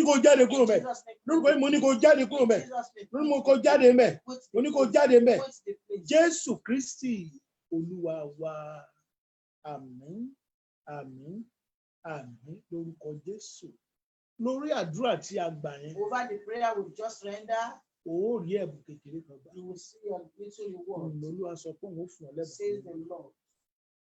ní kó jáde kúrò In mẹ́. Jesus' name. Lórúkọ yìí mo ní kó jáde kúrò In mẹ́. Jesus' name. Lórúkọ mo kó jáde mẹ́. Quit Mo the ní kó place. jáde mẹ́. Quit the place. Jésù Kristi Olúwa wa. Àmín, àmín, àmín lórúkọ Jésù. Lórí àdúrà tí a gbà yẹn, Over the prayer we just render, ó rí ẹ̀bùn kékeré kan gbà. you will see a little reward. Olúwa sọ pé òun ó fún ọ lẹ́bùn. Says the Lord.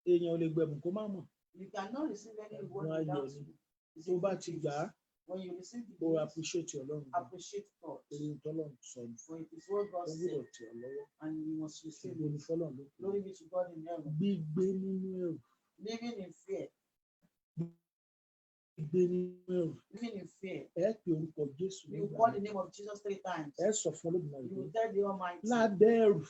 Èèyàn ò lè gbẹ̀bùn kó má mọ̀. You cannot receive any reward Ẹ̀bùn ayọ̀ without ni. you. It's Tó a bá good ti gift. gbà á, When you receive the ó gift, appreciate Ọlọ́run. appreciate God. Torí ohun tọ́lọ́run sọ ni. For it is what God Ó said, gbọ́dọ̀ tì ọ́ lọ́wọ́. and you must receive Ṣùgbọ́n ní it. fọ́lọ́run ló kù. Glory be to God in heaven. Gbígbé nínú ẹ̀rù. Living in fear. gbé nínú ẹ̀rù living in fear. ẹ pe orúkọ Jésù You nígbà call the náà. name of Jesus 3 times. Ẹ sọ fún Olódùmarè You pé tell the Almighty, lábẹ́ ẹ̀rù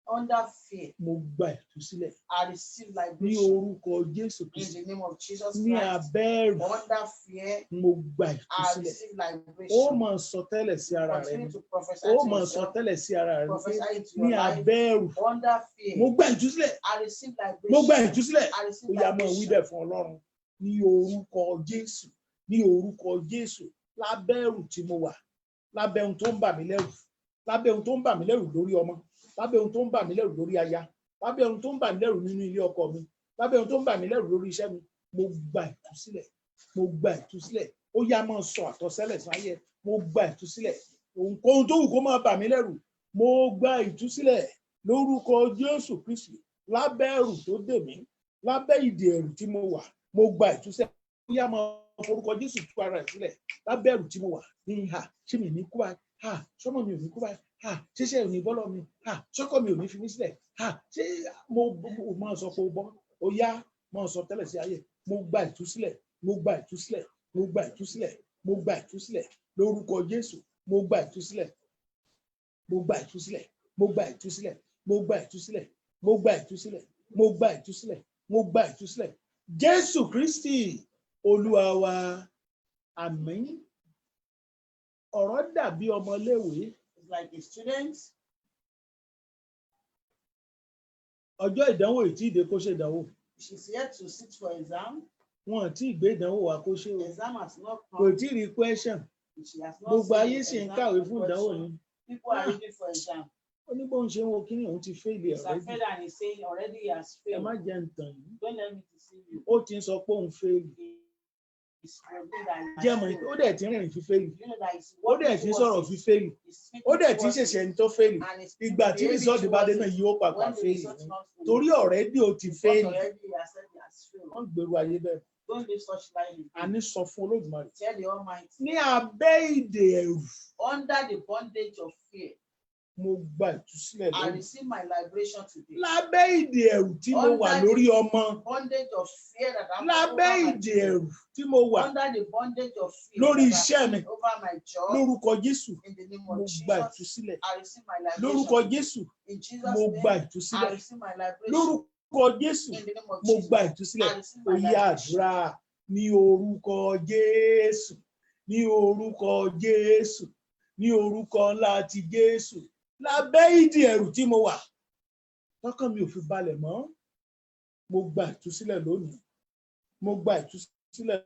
under fear, mo gba ìtúsílẹ̀ I receive ní liberation orúkọ Jésù in Kristi. the name of Jesus Ní Christ. abẹ́ ẹ̀rù Under fear, mo gba I ìtúsílẹ̀. receive Ó liberation. máa sọ tẹ́lẹ̀ sí ara rẹ Continue ni. to prophesy Ó to máa sọ yourself, tẹ́lẹ̀ sí ara rẹ ni pé prophesy into ní your life. abẹ́ ẹ̀rù Under mo fear, gba ìtúsílẹ̀. I receive Mo gba liberation. ìtúsílẹ̀. I Ó receive yá máa wí liberation. bẹ́ẹ̀ fún Ọlọ́run ní orúkọ Jésù. Ní orúkọ Jésù. Lábẹ́ ẹ̀rù tí mo wà. Lábẹ́ ohun tó ń bà mí lẹ́rù. Lábẹ́ ohun tó ń bà mí lẹ́rù lórí ọmọ. Lábẹ́ ohun tó ń bà mí lẹ́rù lórí aya. Lábẹ́ ohun tó ń bà mí lẹ́rù nínú ilé ọkọ mi. Lábẹ́ ohun tó ń bà mí lẹ́rù lórí iṣẹ́ mi. Mo gba ìtúsílẹ̀. Mo gba ìtúsílẹ̀. Ó yá máa sọ àtọ̀sẹ́lẹ̀ sáyé. Mo gba ìtúsílẹ̀. Ohunkóhun tó wù kó máa bà mí lẹ́rù. Mo gba ìtúsílẹ̀ lórúkọ Jésù Kristi. Lábẹ́ ẹ̀rù tó dè mí. Lábẹ́ ìdè ẹ̀rù tí mo wà. Mo gba ìtúsílẹ̀. Ó yá máa forúkọ Jésù tú ara ẹ̀ sílẹ̀. Lábẹ́ ẹ̀rù tí mo wà. Ní ìhà ṣé mi ní kú báyìí? Sọ́mọ mi ò ní kú báyìí? Ṣéṣe ò ní bọ́ lọ́ mi? Ṣọ́kọ mi ò ní fi mí sílẹ̀? Ṣé mo máa sọ pé ó bọ́? Ó yá máa sọ tẹ́lẹ̀ sí ayé. Mo gba ìtúsílẹ̀. Mo gba ìtúsílẹ̀. Mo gba ìtúsílẹ̀. Mo gba ìtúsílẹ̀ lórúkọ Jésù. Mo gba ìtúsílẹ̀. Mo gba ìtúsílẹ̀. Mo gba ìtúsílẹ̀. Mo gba ìtúsílẹ̀. Mo gba ìtúsílẹ̀. Mo gba ìtúsílẹ̀. Mo gba ìtúsílẹ̀. Jésù Kristi Olúwa wa. Àmín. Ọ̀rọ̀ dàbí ọmọléèwé. It's like a student. Ọjọ́ ìdánwò ìtí ìdè kó ṣe ìdánwò. She's yet to sit for exam. Wọn ò tí ì gbé ìdánwò wa kó ṣe o. Exam has not Kò come. tí ì rí question. She has not Gbogbo seen ayé the sì ń exam kàwé fún ìdánwò question. ni. People are reading for exam. Ó ní bóun ṣe ń wo kíní òun ti fẹ́ẹ̀lì He's ọ̀rẹ́dì. afraid and he's saying already he has Ẹ má failed. jẹ́ ǹtàn yìí. Don't let me deceive you. Ó ti ń sọ pé òun fẹ́ẹ̀lì. He's revealed that he Jẹ́ has mọ̀ failed. ó dẹ̀ ti ń rìn fi fẹ́ẹ̀lì. You know that he's Ó dẹ̀ ti ń sọ̀rọ̀ fi fẹ́ẹ̀lì. Ó dẹ̀ ti ń ṣẹ̀ṣẹ̀ ẹni tó fẹ́ẹ̀lì. Ìgbà tí rìsọ́ọ̀tì bá dé náà yóò pàpà fẹ́ẹ̀lì ni. Torí ọ̀rẹ́dì ó ti fẹ́ẹ̀lì. already he has said he has failed. Wọ́n gbèrú ayé bẹ́ẹ̀. Don't live such life. A ní sọ fún Olódùmarè. Tell the Almighty. Ní abẹ́ ìdè ẹ̀rù, Under the bondage of fear, mo gba ìtúsílẹ̀ I lónìí. receive my liberation today. Lábẹ́ ìdè ẹ̀rù tí mo wà lórí ọmọ. Bondage of fear that I'm Lábẹ́ over my ìdè ẹ̀rù tí mo wà under the bondage of fear lórí that iṣẹ́ I'm mi. over my job. Lórúkọ Jésù, In the name mo of gba Jesus, ìtúsílẹ̀. I receive my liberation. Lórúkọ today. Jésù, In Jesus' mo gba name, I ìtúsílẹ̀. receive my liberation. Lórúkọ Jésù, In the name of mo Jesus, gba I ìtúsílẹ̀. receive my Ó yá liberation. àdúrà ní orúkọ Jésù. Ní orúkọ Jésù. Ní orúkọ ńlá ti Jésù. Lábẹ́ ìdè ẹ̀rù tí mo wà. Tọ́kàn mi ò fi balẹ̀ mọ́. Mo gba ìtúsílẹ̀ lónìí. Mo gba ìtúsílẹ̀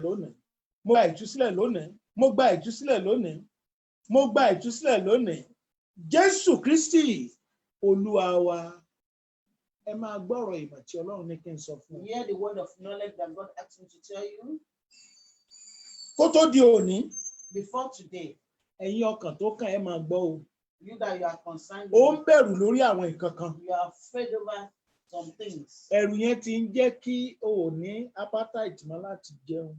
lónìí. Mo gba ìtúsílẹ̀ lónìí. Mo gba ìtúsílẹ̀ lónìí. Mo gba ìtúsílẹ̀ lónìí. Jésù Kristi Olúwa wa. Ẹ máa gbọ́rọ̀ ìmọ̀ tí Ọlọ́run ní kí n sọ fún ọ. Hear the word of knowledge that God asked me to tell you. Kó tó di òní, Before today, ẹ̀yin ọkàn tó kàn ẹ́ máa gbọ́ o. you that you are concerned Ó ń with, bẹ̀rù lórí àwọn nǹkan kan. you are afraid over some things. Ẹ̀rù yẹn ti ń jẹ́ kí o ò ní appetite mọ́ láti jẹun.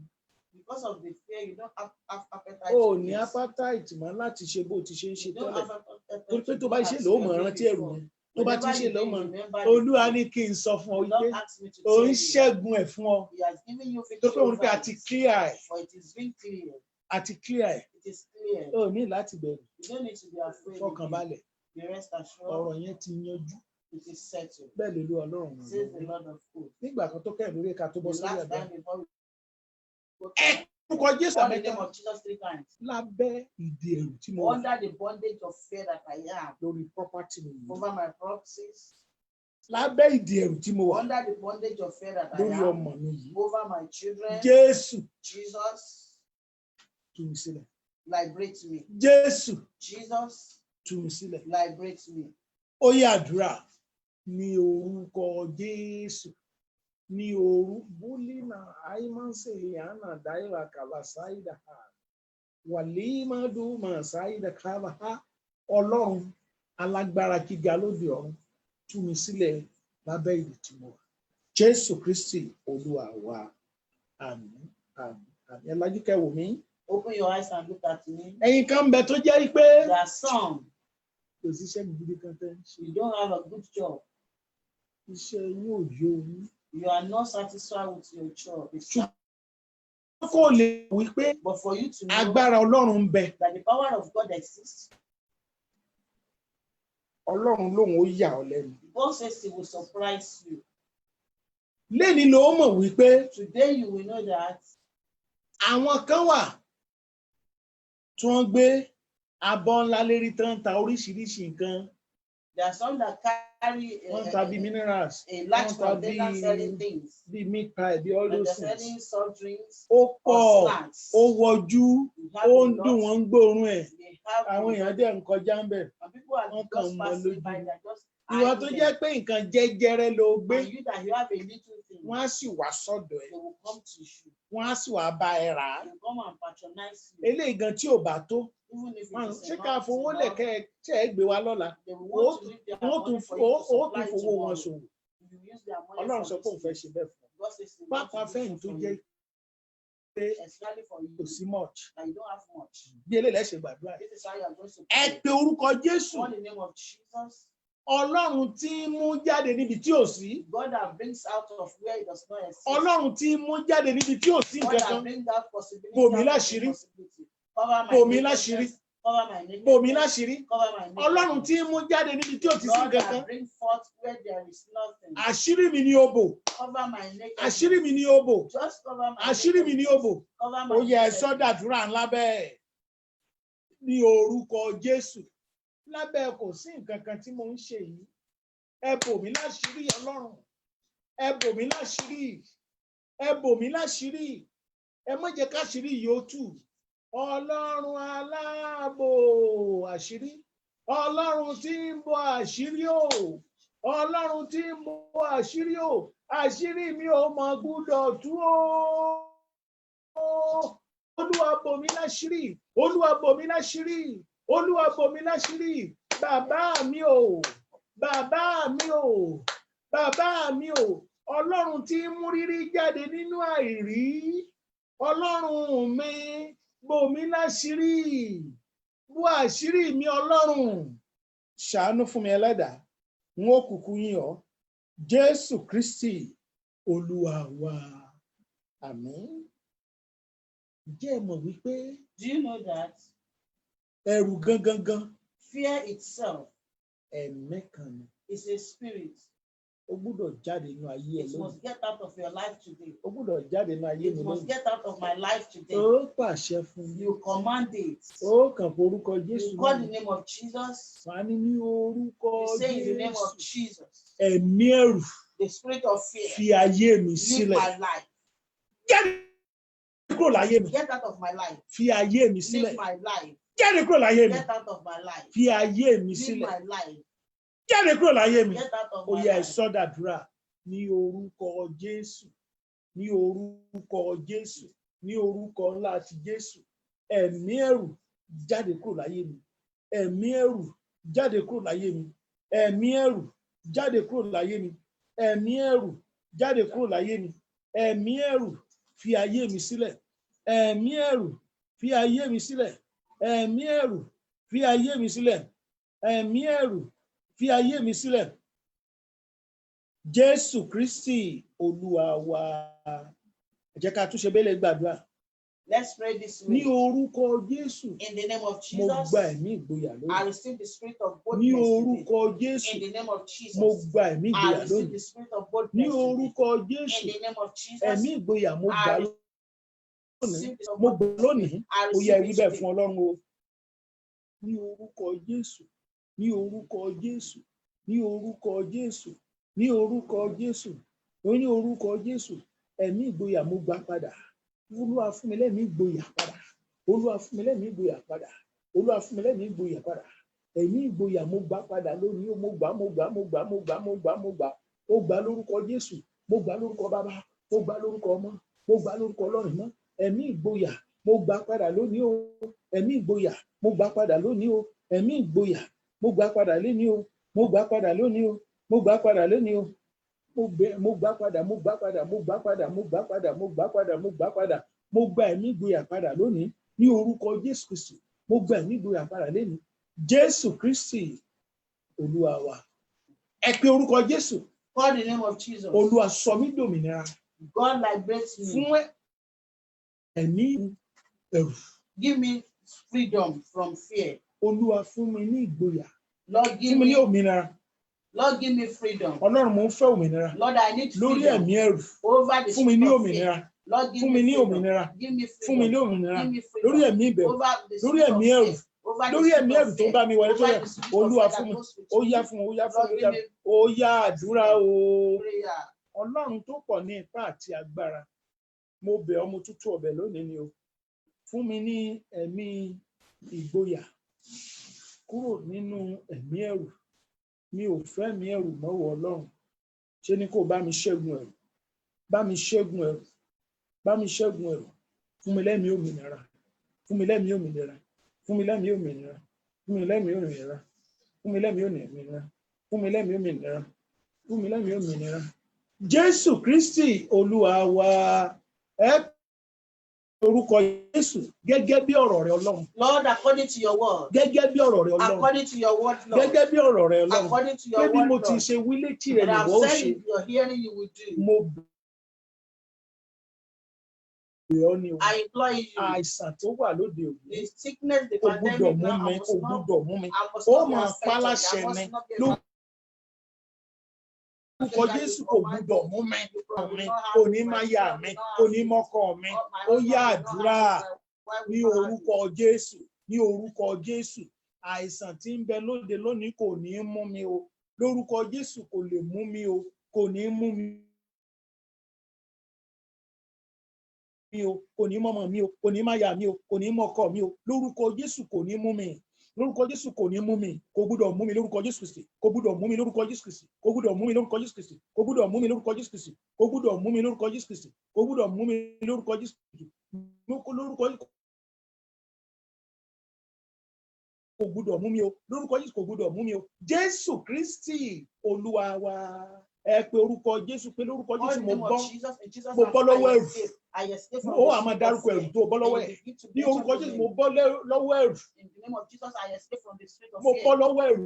Because of the fear, you don't have appetite. O ò to ní eat. appetite mọ́ láti ṣe bó ti ṣe ń ṣe You don't tẹ́lẹ̀. have appetite Torí pé to tó bá do ṣe as ló you mọ̀ were rántí doing ẹ̀rù before. yẹn. Tó bá ti Whenever ṣe you ló do, mọ̀. you remember Olúwa the ní fear. kí n sọ fún ọ The Lord wípé asked me to ò tell ń you. ṣẹ́gun ẹ̀ fún ọ. He has given you Tó victory pé òun pé over àti it. clear ẹ̀. For it is being clear. Àti clear ẹ̀. It is clear. O ò ní láti bẹ̀rù. You don't need to be afraid. Fọkàn again. balẹ̀. Be rest assured. Ọ̀rọ̀ yẹn ti yanjú. It is settled. Bẹ́ẹ̀ lè lo Ọlọ́run ràn Says the lọ́wọ́. Lord of hosts. Nígbà kan tó kẹ́rin lórí ẹ̀ka tó bọ́ The sórí last àgbà. time before we go Ẹ to kúkọ Jésù call the àmẹ́ta. name of Jesus 3 times. Lábẹ́ ìdè ẹ̀rù tí mo wà Under the bondage of fear that I am. lórí property mi yìí. Over my proxies. Lábẹ́ ìdè ẹ̀rù tí mo wà Under the bondage of fear that I lórí am. ọmọ mi yìí. Over my children. Jésù Jesus, tú mi sílẹ̀. liberate me. Jésù Jesus, tú mi sílẹ̀. liberate me. Ó yá àdúrà ní orúkọ Jésù. Ní orúkọ Bólínà Àìmọ́sẹ̀ Ìyáná Dáìrà Kàbàsáìdà. Wàlímọ́dún Màsáìdà Kàbàhá. Ọlọ́run alágbára gíga lóde ọ̀run tú mi sílẹ̀ lábẹ́ ìdè tí mo wà. Jésù Kristi Olúwa wa. Àmín. Àmín. Àmín. Ẹ lajú kẹ́ wò mí. Open your eyes and look at me. Ẹ̀yin kan ń bẹ tó jẹ́ pé There are some, kò sí iṣẹ́ gidi kan tẹ́ ń ṣe. you don't have a good job. Iṣẹ́ yín ò yó yín. You are not satisfied with your job. It's kó lè wí pé But for you to know agbára Ọlọ́run ń bẹ. that the power of God exists, Ọlọ́run lòun ó yà ọ́ lẹ́nu. God says He will surprise you. Lénìí ló mọ̀ wípé Today you will know that àwọn kan wà tí wọ́n gbé abọ́ ńlá lérí tán ń ta oríṣiríṣi nǹkan. there are some that carry Wọ́n ń ta bíi minerals, a large wọ́n ń ta container selling things. bíi meat pie, bíi all And those they're things. selling soft drinks Ó or pọ̀, snacks. ó wọjú, You have ó a ń dùn lot. wọ́n ń gbóòórùn ẹ̀. They have a Àwọn èèyàn lot. dẹ̀ ń kọjá ń bẹ̀. And people are wọ́n kàn just mọ́ passing lójú. by, they're just Ìwọ eyeing tó them. jẹ́ pé nǹkan jẹ́jẹ́rẹ́ ló gbé, And you that you have a little thing, wọ́n á sì wá sọ́dọ̀ ẹ̀. they will come to you. Wọ́n á sì wá bá ẹ rà á. They will come and patronize you. Eléyìí gan tí ò bá tó, Even if it wọ́n is ṣé ká enough, fowó it's lẹ̀ enough, kẹ́ ẹ ṣe é gbé wa lọ́la. they will want to leave their Wọ́n tún money for you to supply fowó wọn tomorrow. ṣòwò. You use their money Ọlọ́run for sọ pé òun fẹ́ this. ṣe bẹ́ẹ̀ fún ọ. God says He wants Pápá to do fẹ́yìn so tó for jẹ́ you, pé especially for kò you sí much. that you don't have much. Bí eléyìí lẹ́ ṣe gbàdúrà. This is how you are going to Ẹ pray. pe orúkọ Jésù. Call the name of Jesus, Ọlọ́run tí ń mú jáde níbi tí ò sí. God that brings out of where it does not exist. Ọlọ́run tí ń mú jáde níbi tí ò sí God nǹkan that kan. brings out possibility. Bò mí out of láṣìírí. impossibility. Cover my Bò mí nakedness. láṣìírí. Cover my Bò mí nakedness. láṣìírí. Cover my Ọlọ́run tí nakedness. ń mú jáde níbi tí ò ti sí Lord nǹkan kan. that bring forth where there is nothing. Àṣírí mi ni ó bò. Cover my nakedness. Àṣírí mi ni ó bò. Just cover my Àṣírí mi ni ó bò. Cover my Ó yẹ ẹ nakedness. sọ́dàdúrà ńlá bẹ́ẹ̀. Ní orúkọ Jésù. Lábẹ́ kò sí nǹkan kan tí mo ń ṣe yìí. Ẹ bò mí láṣìírí Ọlọ́run. Ẹ bò mí láṣìírí. Ẹ bò mí láṣìírí. Ẹ má jẹ́ káṣìírí yìí ó tú. Ọlọ́run aláàbò àṣírí. Ọlọ́run tí ń bò àṣírí o. Ọlọ́run tí ń bò àṣírí o. Àṣírí mi ò mọ̀ gbúdọ̀ tú o. Olúwa bò mí láṣìírí. Olúwa bò mí láṣìírí. Olúwa bò mí láṣìírí. Bàbá mi o. Bàbá mi o. Bàbá mi o. Ọlọ́run tí ń mú rírí jáde nínú àìrí. Ọlọ́run mi bò mí láṣìírí. Bò àṣírí mi Ọlọ́run. Ṣàánú fún mi Ẹlẹ́dàá. N ó kúkú yìn ọ́. Jésù Kristi Olúwa wa. Àmín. Ǹjẹ́ ẹ mọ̀ wípé Do you know that ẹ̀rù gangan fear itself ẹ̀mí kan ni. is a spirit? Ó gbúdọ̀ jáde nínú ayé ẹ It lónìí. must get out of your life today. Ó gbúdọ̀ jáde nínú ayé It mi must lónìí. get out of my life today. Ó pàṣẹ fún mi. You command it. Ó kàn forúkọ Jésù You call the náà. name of Jesus. Wà á ní ní orúkọ You say in the name Jésù. of Jesus. Ẹ̀mí ẹ̀rù The spirit of fear. fi ayé mi Leave sílẹ̀. my life. Jáde kúrò láyé mi. Get out of my life. Fi ayé mi sílẹ̀. Leave my life. Jáde kúrò láyé mi. Get out of my life. Fi ayé mi Leave sílẹ̀. my life. Jáde kúrò láyé mi. Get out of Ó my yẹ life. ìsọdàdúrà ní orúkọ Jésù. Ní orúkọ Jésù. Ní orúkọ ńlá ti Jésù. Ẹ̀mí ẹ̀rù jáde kúrò láyé mi. Ẹ̀mí ẹ̀rù jáde kúrò láyé mi. Ẹ̀mí ẹ̀rù jáde kúrò láyé mi. Ẹ̀mí ẹ̀rù jáde kúrò láyé mi. Ẹ̀mí ẹ̀rù fi ayé mi sílẹ̀. Ẹ̀mí ẹ̀rù fi ayé mi sílẹ̀. Ẹ̀mí ẹ̀rù fi ayé mi sílẹ̀. Ẹ̀mí ẹ̀rù fi ayé mi sílẹ̀. Jésù Kristi Olúwa wa. Ẹ jẹ́ ká túnṣe bẹ́lẹ̀ gbàdúrà. Let's pray this Ní way. orúkọ Jésù, In the name of mo Jesus, gba ẹ̀mí ìgboyà I lónìí. receive the spirit of Ní boldness orúkọ today. Jésù, In the name of Jesus, mo gba ẹ̀mí I ìgboyà receive lónìí. the spirit of Ní boldness today. orúkọ Jésù, In the name of Jesus, ẹ̀mí ìgboyà mo gbà I lónìí. receive the Mo gbà lónìí. I Ó yẹ receive wí it bẹ́ẹ̀ today. fún Ọlọ́run o. Ní orúkọ Jésù, ní orúkọ Jésù, ní orúkọ Jésù, ní orúkọ Jésù, ní orúkọ Jésù, ẹ̀mí ìgboyà mo gbà padà. Olúwa fún mi lẹ́mìí ìgboyà padà. Olúwa fún mi lẹ́mìí ìgboyà padà. Olúwa fún mi lẹ́mìí ìgboyà padà. Ẹ̀mí ìgboyà mo gbà padà lónìí o. Mo gbà. Mo gbà lórúkọ Jésù. Mo gbà lórúkọ Bàbá. Mo gbà lórúkọ Ọmọ. Mo gbà lórúkọ Ọlọ́run mọ́. Ẹ̀mí ìgboyà mo gbà padà lónìí o. Ẹ̀mí ìgboyà mo gbà padà lónìí o. Ẹ̀mí ìgboyà mo gbà padà lónìí o. Mo gbà padà lónìí o. Mo gbà padà lónìí o. Mo gbà padà. Mo gbà ẹ̀mí ìgboyà padà lónìí ní orúkọ Jésù Kristi. Mo gbà ẹ̀mí ìgboyà padà lónìí. Jésù Kristi Olúwa wa. Ẹ pe orúkọ Jésù. Call the name of Jesus. Olúwa sọ mí dòmìnira God liberates me fún ẹ̀mí ẹ̀rù. Give me freedom from fear. Olúwa fún mi ní ìgboyà. Lord, give Fún mi ní me, òmìnira. Lord, give me freedom. Ọlọ́run mo ń fẹ́ òmìnira. Lord, I need Lórí freedom ẹ̀mí ẹ̀rù. over the Fún mi spirit ní of òmìnira. fear. Lord, give Fún mi me ní freedom. òmìnira. Give me Fún mi ní freedom. òmìnira. Give me Lórí freedom ẹ̀mí ìbẹ̀rù. over the Lórí spirit of ẹ̀mí ẹ̀rù. fear. Over the Lórí spirit ẹ̀mí of ẹ̀rù tó fear. bá mi wọlé tó Over yẹ. the spirit of Olúwa fear fún that mi. goes with Ó yá me. fún mi. Ó yá fún Lord, mi. give me Ó yá àdúrà o. prayer. Ọlọ́run tó pọ̀ ní ipá àti agbára. Mo bẹ̀ ọ́, mo tútù ọbẹ̀ lónìí ni o. Fún mi ní ẹ̀mí ìgboyà. Kúrò nínú ẹ̀mí ẹ̀rù. Mi ò fẹ́ ẹ̀mí ẹ̀rù mọ́wọ́ Ọlọ́run. Ṣé ni kò bá mi ṣẹ́gun ẹ̀rù? Bá mi ṣẹ́gun ẹ̀rù. Bá mi ṣẹ́gun ẹ̀rù. Fún mi lẹ́mìí òmìnira. Fún mi lẹ́mìí òmìnira. Fún mi lẹ́mìí òmìnira. Fún mi lẹ́mìí òmìnira. Fún mi lẹ́mìí òmìnira. Fún mi lẹ́mìí òmìnira. Fún mi lẹ́mìí òmìnira. Jésù Kristi Olúwa wa. Ẹ orúkọ Jésù gẹ́gẹ́ bí ọ̀rọ̀ rẹ Ọlọ́run. Lord, according to your word. Gẹ́gẹ́ bí ọ̀rọ̀ rẹ Ọlọ́run. According to your word, Lord. Gẹ́gẹ́ bí ọ̀rọ̀ rẹ Ọlọ́run. According to Pé your bí word, mo ti Lord. ṣe wí létí rẹ But I've nìwọ ó said ṣe. if you're hearing, you will do. Mo bẹ̀ ọ́ ni o. I implore you. Àìsàn tó wà lóde òní. The sickness, the Kò gbúdọ̀ pandemic mú now, mi. I Kò must not, gbúdọ̀ mú mi. I must Ó not be máa pa affected. láṣẹ I ni. must not be Lórúkọ affected. Jésù kò gbúdọ̀ mú mi. Kò ní máa yà mí. Kò ní mọ́kọ mi. Ó yá àdúrà ní orúkọ Jésù. Ní orúkọ Jésù. Àìsàn tí ń bẹ lóde lónìí kò ní mú mi o. Lórúkọ Jésù kò lè mú mi o. Kò ní mú mi o. Kò ní mọ́mọ́ mi o. Kò ní máa yà mí o. Kò ní mọ́kọ mi o. Lórúkọ Jésù kò ní mú mi. Lórúkọ Jésù kò ní mú mi. Kò gbúdọ̀ mú mi lórúkọ Jésù Kristi. Kò gbúdọ̀ mú mi lórúkọ Jésù Kristi. Kò gbúdọ̀ mú mi lórúkọ Jésù Kristi. Kò gbúdọ̀ mú mi lórúkọ Jésù Kristi. Kò gbúdọ̀ mú mi lórúkọ Jésù Kristi. Kò gbúdọ̀ mú mi lórúkọ Jésù Kristi. Kò gbúdọ̀ mú mi o. Lórúkọ Jésù kò gbúdọ̀ mú mi o. Jésù Kristi Olúwa wa. Ẹ pe orúkọ Jésù pé lórúkọ Jésù mo bọ́. Mo bọ́ lọ́wọ́ ẹ̀rù. Ó wà máa dárúkọ ẹ̀rù tó bọ́ lọ́wọ́ ẹ̀. Ní orúkọ Jésù mo bọ́ lọ́wọ́ ẹ̀rù. In the name of Jesus, I escape from the spirit of Mo fear. bọ́ lọ́wọ́ ẹ̀rù.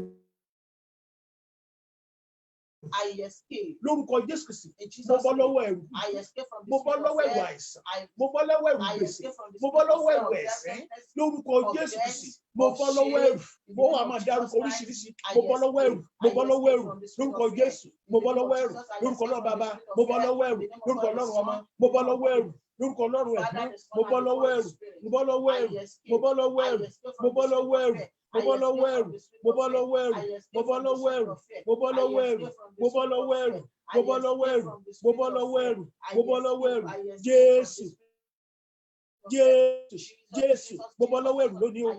I escape. Lórúkọ Jésù Kristi. In Mo Jesus' bọ́ name, lọ́wọ́ ẹ̀rù. I escape from the Mo bọ́ spirit of lọ́wọ́ ẹ̀rù fear. àìsàn. I Mo bọ́ lọ́wọ́ ẹ̀rù I gbèsè. escape from the Mo bọ́ spirit of lọ́wọ́ fear ẹ̀rù of ẹ̀ṣẹ̀. death, Lórúkọ of Jésù death, Kristi. Mo of bọ́ lọ́wọ́ shame. ẹ̀rù. In the Mo wà name máa of dárúkọ Jesus oríṣiríṣi. Christ, Mo I bọ́ lọ́wọ́ ẹ̀rù. escape. Mo I bọ́ lọ́wọ́ escape ẹ̀rù. from the spirit Lórúkọ of fear. Jésù. In Mo the bọ́ name of lọ́wọ́ ẹ̀rù. Jesus, I Lórúkọ escape Ọlọ́run from the Bàbá. spirit of Mo bọ́ fear. lọ́wọ́ ẹ̀rù. In the name of Lórúkọ God the Ọlọ́run Ọmọ. Son, Mo in bọ́ the name of lọ́wọ́ God ẹ̀rù. Lórúkọ Ọlọ́run Father, Ẹ̀mí. the Son, Mo bọ́ and the lọ́wọ́ Holy ẹ̀rù. Spirit. Mo bọ́ lọ́wọ́ I ẹ̀rù. escape. Mo bọ́ lọ́wọ́ I ẹ̀rù. escape Mo from bọ́ the spirit lọ́wọ́ of ẹ̀rù. fear. Mo I bọ́ escape lọ́wọ́ from ẹ̀rù. the spirit Mo of bọ́ fear. lọ́wọ́ ẹ̀rù. I Mo escape bọ́ from the lọ́wọ́ spirit ẹ̀rù. of fear. Mo bọ́ I lọ́wọ́ ẹ̀rù. escape from the Mo bọ́ spirit of lọ́wọ́ fear. ẹ̀rù. I Mo bọ́ lọ́wọ́ escape ẹ̀rù. from the Mo spirit bọ́ of lọ́wọ́ fear. ẹ̀rù. I Mo bọ́ escape. lọ́wọ́ ẹ̀rù. I escape from the Jésù. spirit of fear. Jésù. Jésù. Jesus, Mo bọ́ Jesus, lọ́wọ́ ẹ̀rù Jesus. lónìí o.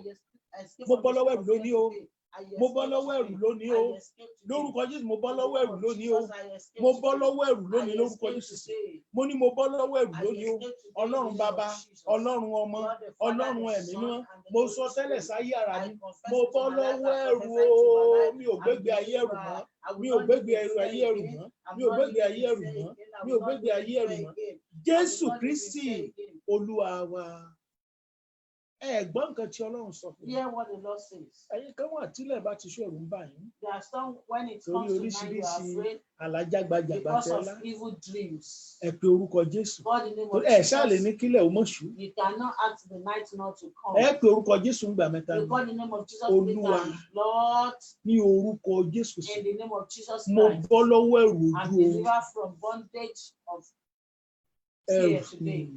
I escape Mo from bọ́ the lọ́wọ́ spirit ẹ̀rù of fear lónìí o. today. I Mo bọ́ escape lọ́wọ́ ẹ̀rù today. lónìí o. I escape today. Lórúkọ Jésù mo bọ́ In the lọ́wọ́ name ẹ̀rù of lónìí o. Jesus, I escape Mo bọ́ today. lọ́wọ́ ẹ̀rù I lónìí lórúkọ escape Jésù. today. Mo ní mo bọ́ lọ́wọ́ ẹ̀rù I lónìí o. escape today in the Ọlọ́run name Bàbá, of Jesus. Ọlọ́run Ọmọ, God the Father, Ọlọ́run the Ẹ̀mí Son, mímọ́. and the Mo Holy sọ tẹ́lẹ̀ Spirit. sáyé ara I mi. confess Mo it bọ́ in my life. lọ́wọ́ I ẹ̀rù prophesy it in my o. life. Mi ò I'm gbégbé ayé ẹ̀rù mọ́. delivered. I Mi will ò not gbégbé live in ayé fear ẹ̀rù again. mọ́. I'm Mi ò not gbégbé living ayé in ẹ̀rù fear mọ́. again. I Mi ò will not gbégbé live ayé in ẹ̀rù fear mọ́. again. I will Jésù not live in Kristi fear again. Olúwa wa. Ẹ gbọ́ nǹkan tí Ọlọ́run sọ fún mi. Hear what the Lord says. Ẹ̀yin kan wà tílẹ̀ bá ti ṣú ẹ̀rù ń bà yín. There are some when it Torí comes to night you are oríṣiríṣi afraid alájágbajàgbà because tẹ́lá. of evil dreams. Ẹ pe orúkọ Jésù. God in the name of Ẹ ṣáà lè ní Jesus, kílẹ̀ ó mọ̀ ṣú. you cannot ask the night not to come. Ẹ pe orúkọ Jésù ń gbà mẹ́ta You ni. God in the name of Jesus, Olúwa. Lord, Ní orúkọ Jésù sí. in the name of Jesus Mo Christ, bọ́ lọ́wọ́ ẹ̀rù I'm ojú oorun. delivered from bondage of fear today.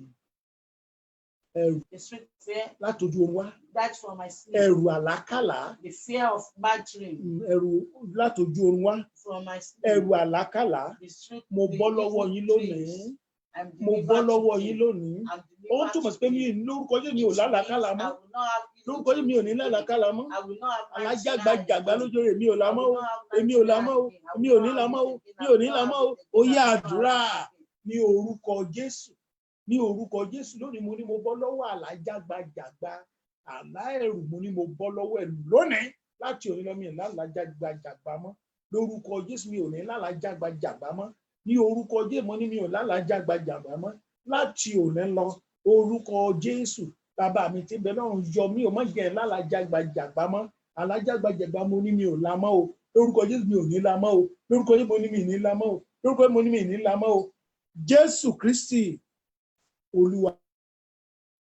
Ẹ̀rù The spirit of fear látojú oorun wá. died from my sleep. Ẹ̀rù àlákàlà. The fear of bad dream Ẹ̀rù látojú oorun wá. from my sleep. Ẹ̀rù àlákàlà. The spirit, Mo the bọ́ lọ́wọ́ evil yín dreams. lónìí. I'm Mo bọ́ delivered lọ́wọ́ today. yín lónìí. I'm Ó delivered túmọ̀ sí pé today. lórúkọ Jésù mi ò lálàkàlà mọ́. I will not have evil Lórúkọ Jésù mi ò ní dreams today. lálàkàlà mọ́. I will not have Alájágbajàgbà nightmares lójú rẹ̀ mi ò again. lámọ́ I o. will not have Èmi ò lámọ́ o. nightmares again. I Mi will ò ní not have lámọ́ o. it again. Mi I ò will ní not lámọ́ have o. it Ó again. yá I will not àdúrà have it again. ní orúkọ Jésù. Ní orúkọ Jésù lónìí mo ní mo bọ́ lọ́wọ́ alájágbajàgbà. Àlá ẹ̀rù mo ní mo bọ́ lọ́wọ́ ẹ̀rù lónìí. Láti òní lọ mi ò lálájágbajàgbà mọ́. Lórúkọ Jésù mi ò ní lálájágbajàgbà mọ́. Ní orúkọ Jésù mo ní mi ò lálájágbajàgbà mọ́. Láti òní lọ orúkọ Jésù bàbá mi ti bẹ lọ́run yọ mí ò mọ̀ jẹ́ lálájágbajàgbà mọ́. Alájágbajàgbà mo ní mi ò la mọ́ o. Lórúkọ Jésù mi ò ní la mọ́ o. Lórúkọ Jésù mo ní mi ò ní la mọ́ o. Lórúkọ Jésù mo ní mi ò ní la mọ́ o. Jésù Kristi Olúwa.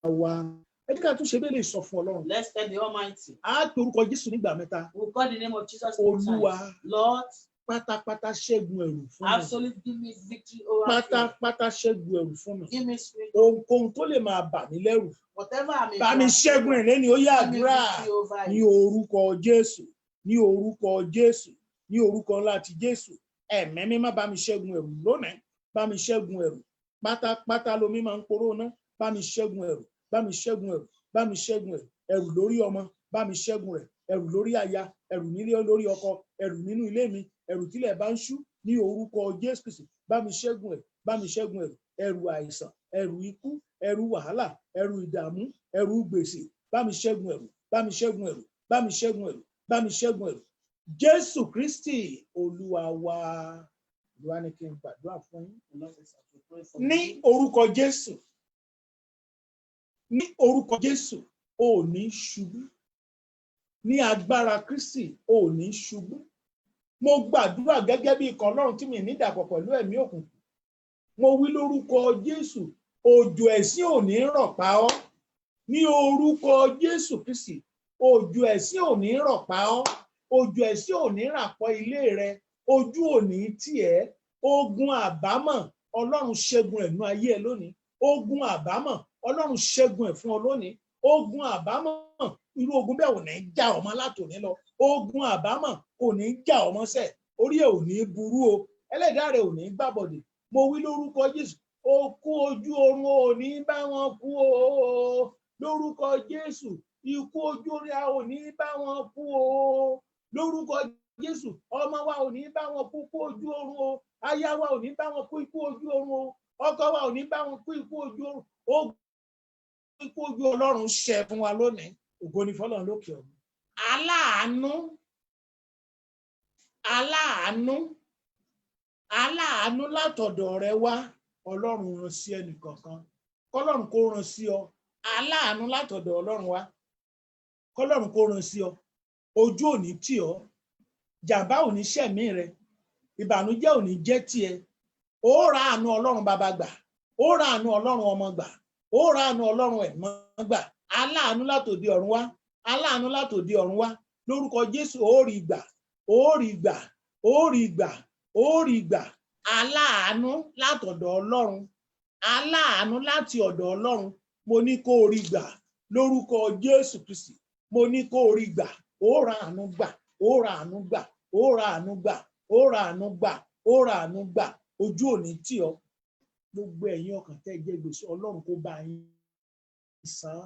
wa ẹ jẹ́ ká tún ṣe bẹ́ẹ̀ lè sọ fún Ọlọ́run. Let's tell the Almighty. A pe orúkọ Jésù nígbà mẹ́ta. We'll call the name of Jesus. Olúwa. Lord. Pátápátá ṣẹ́gun ẹ̀rù fún mi. Absolutely give me victory over Pátápátá ṣẹ́gun ẹ̀rù fún mi. Give me spirit. Ohunkóhun tó lè máa bà mí lẹ́rù. Whatever I may Bá mi ṣẹ́gun ẹ̀ lẹ́ni ó yá àdúrà. Give me victory over Ní it. orúkọ Jésù. Ní orúkọ Jésù. Ní orúkọ ńlá ti Jésù. Ẹ̀mí mímọ́ bá mi ṣẹ́gun ẹ̀rù lónìí. Bá mi ṣẹ́gun ẹ̀rù. Pátápátá lomi máa ń poró ná. Bá mi ṣẹ́gun ẹ̀rù. Bá mi ṣẹ́gun ẹ̀rù. Bá mi ṣẹ́gun ẹ̀rù. Ẹ̀rù lórí ọmọ. Bá mi ṣẹ́gun rẹ̀. Ẹ̀rù lórí aya. Ẹ̀rù nílé lórí ọkọ. Ẹ̀rù nínú ilé mi. Ẹ̀rù tílẹ̀ bá ń ṣú. Ní orúkọ Jésù Kristi. Bá mi ṣẹ́gun ẹ̀rù. Bá mi ṣẹ́gun ẹ̀rù. Ẹ̀rù àìsàn. Ẹ̀rù ikú. Ẹ̀rù wàhálà. Ẹ̀rù ìdààmú. Ẹ̀rù gbèsè. Bá mi ṣẹ́gun ẹ̀rù. Bá mi ṣẹ́gun ẹ̀rù. Bá mi ṣẹ́gun ẹ̀rù. Bá mi ṣẹ́gun ẹ̀rù. Jésù Kristi Olúwa wa. Olúwa ní kí n gbàdúrà fún yín. Ní orúkọ Jésù. Ní orúkọ Jésù, o ò ní ṣubú. Ní agbára Kristi, o ò ní ṣubú. Mo gbàdúrà gẹ́gẹ́ bí ikọ̀ Ọlọ́run tí mi ní ìdàpọ̀ pẹ̀lú ẹ̀mí òkùnkùn. Mo wí lórúkọ Jésù, òjò ẹ̀sín ò ní rọ̀ pa ọ́. Ní orúkọ Jésù Kristi, òjò ẹ̀sín ò ní rọ̀ pa ọ́. Òjò ẹ̀sín ò ní rà pọ̀ ilé rẹ. Ojú ò ní tì ẹ́. Ogun àbámọ̀ Ọlọ́run ṣẹ́gun ẹ̀nú ayé ẹ lónìí. Ogun àbámọ̀ Ọlọ́run ṣẹ́gun ẹ̀ fún ọ lónìí. Ogun àbámọ̀ irú ogun bẹ́ẹ̀ ò ní já ọmọ látòní lọ. Ogun àbámọ̀ kò ní já ọmọ sẹ̀. Orí ẹ̀ ò ní burú o. Ẹlẹ́dàá rẹ̀ ò ní gbàbọ̀dè. Mo wí lórúkọ Jésù. Okú ojú oorun ò ní bá wọn kú o. Lórúkọ Jésù. Ikú ojú oorun a ò ní bá wọn kú o. Lórúkọ Jésù. Ọmọ wa ò ní bá wọn kú ojú oorun o. Aya wa ò ní bá wọn kú ikú ojú oorun o. Ọkọ wa ò ní bá wọn kú ikú ojú oorun. Ikú ojú Ọlọ́run ṣẹ fún wa lónìí. Ògo ni fọ́lọ́run lókè ọ̀run. Aláàánú. Aláàánú. Aláàánú látọ̀dọ̀ rẹ wá. Ọlọ́run rán sí ẹnì kankan. Kọ́lọ́run kó rán sí ọ. Aláàánú látọ̀dọ̀ Ọlọ́run wá. Kọ́lọ́run kó rán sí ọ. Ojú ò ní tì ọ́. Jàmbá ò ní ṣẹ̀mí rẹ. Ìbànújẹ́ ò ní jẹ́ tiẹ̀. Ó ra àánú Ọlọ́run bàbá gbà. Ó ra àánú Ọlọ́run ọmọ gbà. Ó ra àánú Ọlọ́run ẹ̀mọ́ gbà. Aláàánú látòdì ọ̀run wá. Aláàánú látòdì ọ̀run wá. Lórúkọ Jésù ó rí gbà. Ó rí gbà. Ó rí gbà. Ó rí gbà. Aláàánú látọ̀dọ̀ Ọlọ́run. Aláàánú láti ọ̀dọ̀ Ọlọ́run. Mo ní kó rí gbà. Lórúkọ Jésù Kristi. Mo ní kó rí gbà. Ó ra àánú gbà. Ó ra àánú gbà. Ó ra àánú gbà. Ó ra àánú gbà. Ó ra àánú gbà. Ojú ò ní tì ọ́. Gbogbo ẹ̀yin ọkàn tẹ́ jẹ gbèsè Ọlọ́run kó bá yín san.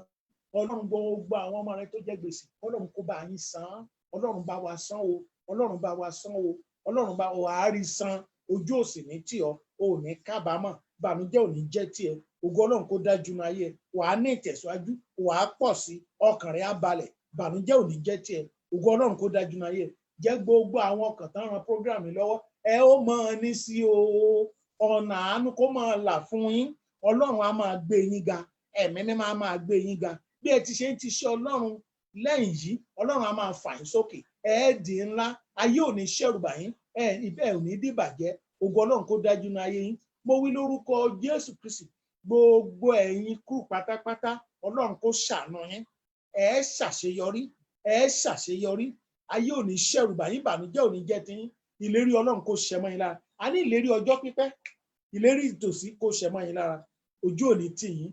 Ọlọ́run gbogbo àwọn ọmọ rẹ tó jẹ gbèsè Ọlọ́run kó bá yín san. Ọlọ́run bá wa san o. Ọlọ́run bá wa san o. Ọlọ́run bá wa rí san. Ojú ò sì ní tì ọ́. O ò ní kábàámọ̀. Bànújẹ́ ò ní jẹ́ tiẹ̀. Ògo Ọlọ́run kó dájú ní ayé ẹ. Wà á ní ìtẹ̀síwájú. Wà á pọ̀ sí. Ọkàn rẹ á balẹ̀. Bànújẹ́ ò ní jẹ́ tiẹ̀. Ògo Ọlọ́run kó dájú ní ayé ẹ. Jẹ́ gbogbo àwọn ọkàn tán ran program yìí lọ́wọ́. Ẹ ó máa ní sí o. Ọ̀nà àánú kó máa là fún yín. Ọlọ́run á máa gbé yín ga. Ẹ̀mí mímọ́ á máa gbé yín ga. Bí ẹ ti ṣe ń ti ṣe Ọlọ́run lẹ́yìn yìí, Ọlọ́run á máa fà yín sókè. Ẹ di ńlá. Ayé ò ní ṣẹ̀rù bà yín. Ibẹ̀ ò ní dìbàjẹ́. Ògo Ọlọ́run kó dájú ní ayé yín. Mo wí lórúkọ Jésù Kristi. Gbogbo ẹ̀yin kú pátápátá. Ọlọ́run kó ṣàánú yín. Ẹ ṣàṣeyọrí. Ẹ ṣàṣeyọrí. Ayé ò ní ṣẹ̀rù bà yín. Ìbànújẹ́ ò ní jẹ́ tiyín. Ìlérí Ọlọ́run kó ṣẹ mọ́ yín lára. A ní ìlérí ọjọ́ pípẹ́. Ìlérí ìtòsí kó ṣẹ mọ́ yín lára. Ojú ò ní tì yín.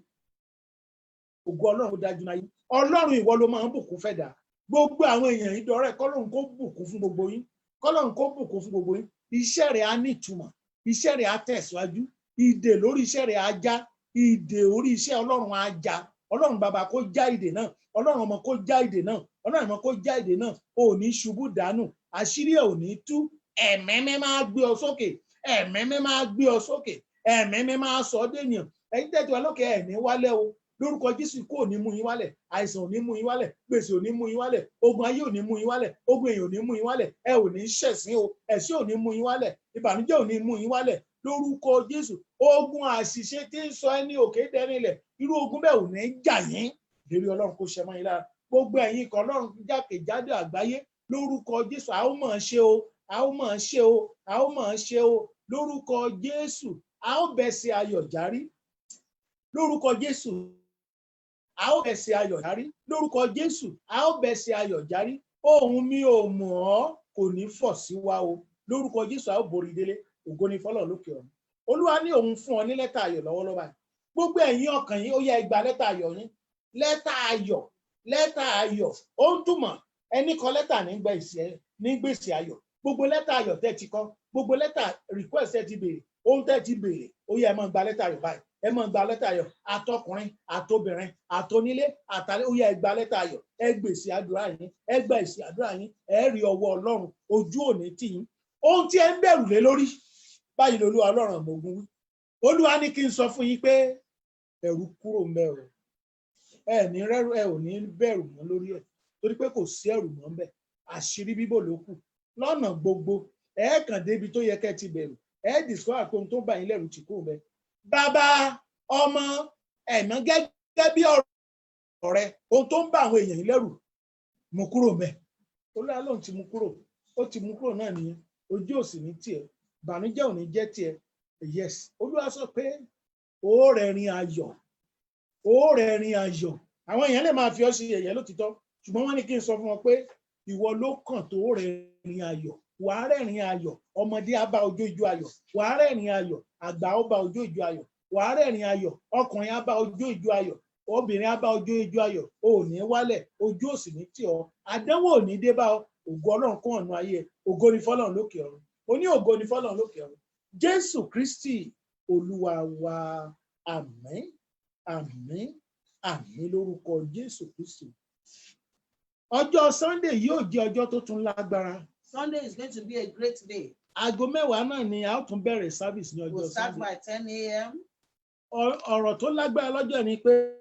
Ògo Ọlọ́run kó dájú náà yín. Ọlọ́run ìwọ ló máa ń bùkún fẹ́ dà. Gbogbo àwọn èèyàn yìí dọ̀rẹ́ kọ́lọ́run kó bùkún fún gbogbo yín. Kọ́lọ́run kó bùkún fún gbogbo yín. Iṣẹ́ rẹ̀ á ní ìtumọ̀. Iṣẹ́ rẹ̀ á tẹ̀síwájú. Ìdè lórí iṣẹ́ rẹ̀ á já. Ìdè orí iṣẹ́ Ọlọ́run á já. Ọlọ́run bàbá kó já ìdè náà. Ọlọ́run ọmọ kó já ìdè náà. Ọlọ́run ọmọ kó já ìdè náà. O ò ní ṣubú dànù. Àṣírí ẹ̀ ò ní tú. Ẹ̀mí máa gbé ọ sókè. Ẹ̀mí máa gbé ọ sókè. Ẹ̀mí máa sọ ọ́ dènìyàn. Ẹ̀yin tẹ́tí wa lókè ẹ̀ ní wálẹ̀ o. Lórúkọ Jésù kò ní mú yín wálẹ̀. Àìsàn ò ní mú yín wálẹ̀. Gbèsè ò ní mú yín wálẹ̀. Ogun ayé ò ní mú yín wálẹ̀. Ogun èèyàn ò ní mú yín wálẹ̀. Ẹ ò ní ṣẹ̀sín o. Ẹ̀sín ò ní mú yín wálẹ̀. Ìbànújẹ́ ò ní mú yín wálẹ̀. Lórúkọ Jésù. Ogun àṣìṣe tí ń sọ ẹni òkè dẹ́rinlẹ̀. Irú ogun bẹ́ẹ̀ ò ní jà yín. Ìlérí Ọlọ́run kó ṣẹ mọ́ yín lára. Gbogbo ẹ̀yin kan Ọlọ́run jákèjádò àgbáyé. Lórúkọ Jésù. A ó mọ̀ ṣe o. A ó mọ̀ ṣe o. A ó mọ̀ ṣe o. Lórúkọ Jésù. A ó bẹ̀ sí ayọ̀ járí. Lórúkọ Jésù. a ó bẹ̀ sí ayọ̀ járí lórúkọ Jésù, a ó bẹ̀ sí ayọ̀ járí. Ohun mi ò mọ̀ ọ́ kò ní fọ̀ sí wa o lórúkọ Jésù, a ó borí délé. Ògo ni fọ́lọ́run lókè ọ̀run. Olúwa ní òun fún ọ ní lẹ́tà ayọ̀ lọ́wọ́lọ́wọ́ báyìí. Gbogbo ẹ̀yin ọkàn yín ó yá ẹ gba lẹ́tà ayọ̀ yín. Lẹ́tà ayọ̀, lẹ́tà ayọ̀. Ó ń túmọ̀ ẹni kọ lẹ́tà ní gbèsè ayọ̀. Gbogbo lẹ́tà ayọ̀ tẹ́ ti kọ, gbogbo lẹ́tà request tẹ́ ti béèrè, ohun tẹ́ ti béèrè, ó yá ẹ máa gba lẹ́tà ayọ̀ báyìí. Ẹ máa gba lẹ́tà ayọ̀, àtọkùnrin àtobìnrin àtonílé àtàlẹ́, ó yá ẹ gba lẹ́tà ayọ̀. Ẹ gbèsè àdúrà yín, ẹ gba èsì àdúrà yín, ẹ rí ọwọ́ Ọlọ́run, ojú òní tì yín. Ohun tí ẹ ń bẹ̀rù lé lórí, báyìí lolúwa Ọlọ́run ọmọ ogun wí. Olúwa ní kí n sọ fún yín pé ẹ̀rù kúrò ń bẹ̀rù. Ẹ ní rẹ́rù, ẹ ò ní bẹ̀rù mọ́ lórí ẹ̀, torí pé kò sí ẹ̀rù mọ́ ń bẹ̀. Àṣírí bíbò ló kù. Lọ́nà gbogbo, ẹ kàn débi tó yẹ kẹ́ ti bẹ̀rù. Ẹ discover pé ohun tó bá yín lẹ́rù ti kúrò ń bẹ̀. Bàbá, ọmọ, ẹ̀mọ́ gẹ́gẹ́ bí ọ̀rẹ́, ohun tó ń bá àwọn èèyàn lẹ́rù mú kúrò ń bẹ̀. Olúwa lóhùn ti mú kúrò. Ó ti mú kúrò náà nìyẹn. Ojú òsì ní tiẹ̀, ìbànújẹ́ ò ní jẹ́ tiẹ̀. Yes, Olúwa sọ pé ó rẹ́rìn ayọ̀, ó rẹ́rìn ayọ̀. Àwọn èèyàn lè máa fi ọ́ sí yẹ̀yẹ́ lótìtọ́, ṣùgbọ́n wọ́n ní kí n sọ fún wọn pé ìwọ ló kàn tó rẹ́rìn ayọ̀. Wàá rẹ́rìn ayọ̀, ọmọdé á bá ojú ijó ayọ̀. Wàá rẹ́rìn ayọ̀, àgbà ó bá ojú ijó ayọ̀. Wàá rẹ́rìn ayọ̀, ọkùnrin á bá ojú ijó ayọ̀, obìnrin á bá ojú ijó ayọ̀. O ò ní wálẹ̀, ojú òsì ní tì ọ́, àdánwò ò ní dé bá ọ. Ògo Ọlọ́run kó hàn ayé ẹ. Ògo ni fọ́lọ́run lókè ọ̀run. Ó ní ògo ni fọ́lọ́run lókè ọ̀run. Jésù Kristi Olúwa wa. Àmín, àmín, àmín lórúkọ Jésù Kristi. Ọjọ́ Sunday yóò jẹ́ ọjọ́ tó tún lágbára. Sunday is going to be a great day. Aago 10 náà ni a ó tún bẹ̀rẹ̀ service ní ọjọ́ We'll start Sunday. by 10 a.m. Ọ̀rọ̀ tó lágbára lọ́jọ́ ni pé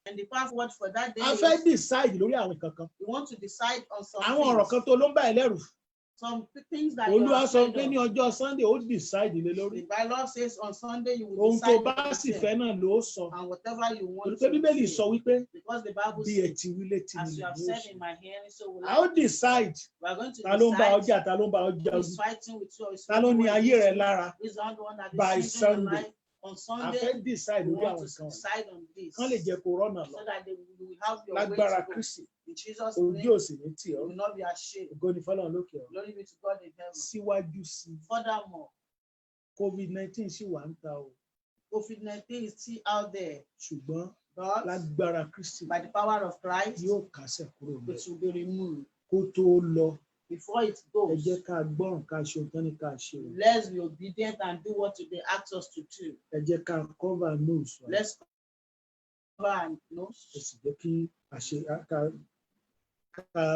And the password for that day a fẹ́ is decide lórí àwọn nǹkan kan. we want to decide on some Àwọn ọ̀rọ̀ kan things. tó ló ń bá ẹ lẹ́rù. Some things that you Olúwa are sọ afraid pé ní of. ọjọ́ Sunday ó decide lé lórí. The Bible says on Sunday you will Ohun tó decide bá sì fẹ́ everything náà ló sọ. and whatever you Torí want pé Bíbélì to sọ say. wípé Because the Bible bí ẹ says, ti wí létí as mi you have ló said sọ. in my hearing, so will A ó I. decide We are going to ta ló ń bá decide ọjà, ta ló ń bá ọjà who ojú, is fighting with you or is ta ló fighting ní with ayé you. rẹ lára. Who is the one that By is saving your Sunday. life. On A Sunday, fẹ́ decide we lórí want àwọn to nǹkan wọ̀nyí. decide on this Kán lè jẹ́ kó rọ́nà lọ. so that they will have your way Lágbára to go. Kristi, In Jesus' ojú name, òsì ní tì you ọ́. will not be ashamed. Ògo ni fọ́lọ́run lókè ọ̀run. Glory be to God in heaven. Síwájú sí i, Furthermore, COVID-19 sì wà ń ta o. COVID-19 is still out there, Ṣùgbọ́n but lágbára Kristi by the power of Christ, yóò kásẹ̀ kúrò it bẹ́ẹ̀. will be removed. Kó tó lọ, Before it ẹ goes, jẹ́ ká gbọ́ràn ká ṣe ohun tán ní ká ṣe o. let's be obedient and do what they ask us to do. Ẹ jẹ́ ká cover nose wa. Let's cover and nose Ẹ sì jẹ́ kí ká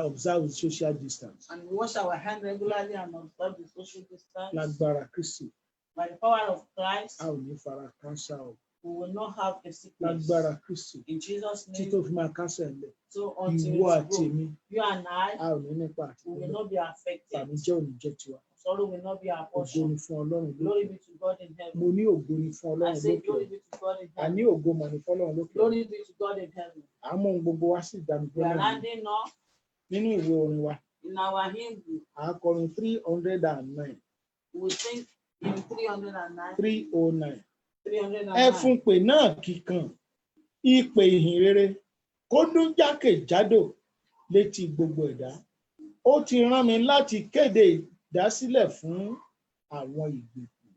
observe social distance. and wash our hands regularly and observe the social distance. Lágbára Kristi, By the power of Christ, a ò ní fara káṣá o. we will not have a sickness. Lágbára Kristi, In Jesus' tí name, tó fi máa kásẹ̀ ńlẹ̀. so until Ìwọ it àti goes, èmi, you and I, a ò ní nípa àti we will ìpínlẹ̀. not be affected. Ìbànújẹ́ ò ní jẹ́ tiwa. Sorrow will not be our Ògo portion. ni fún Ọlọ́run Glory lókè. be to God in heaven. Mo ní ògo ni fún I Ọlọ́run say lókè. glory be to God in A ní heaven. ògo mà ní fọ́lọ́run lókè. Glory be to God in heaven. Àmọ́ ohun gbogbo wa sì dànù We are gbọ́dọ̀ landing now nínú ìwé orin wa. in our hymn book. Àkọrin 309. We will sing in 309. 309. 309. Ẹ fún pè náà kíkan, ìpè ìhìn rere, kó dún jákèjádò létí gbogbo ẹ̀dá. Ó ti rán mi láti kéde ìdásílẹ̀ fún àwọn ìgbèkùn.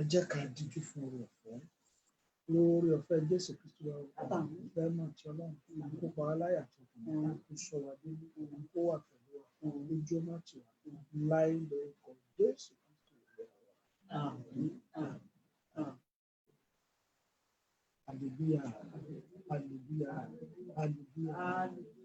Ẹ jẹ́ ká díjú fún oore ọ̀fẹ́. Lórí ọ̀fẹ́ Jésù Kristi wa ìfẹ́ náà tí Ọlọ́run kó pa wá láyà tó kù kó sọ wá dé kó wà pẹ̀lú wa kó jó má tì wá láì lórúkọ Jésù Kristi wa. Àmín. Hallelujah. Hallelujah. Hallelujah.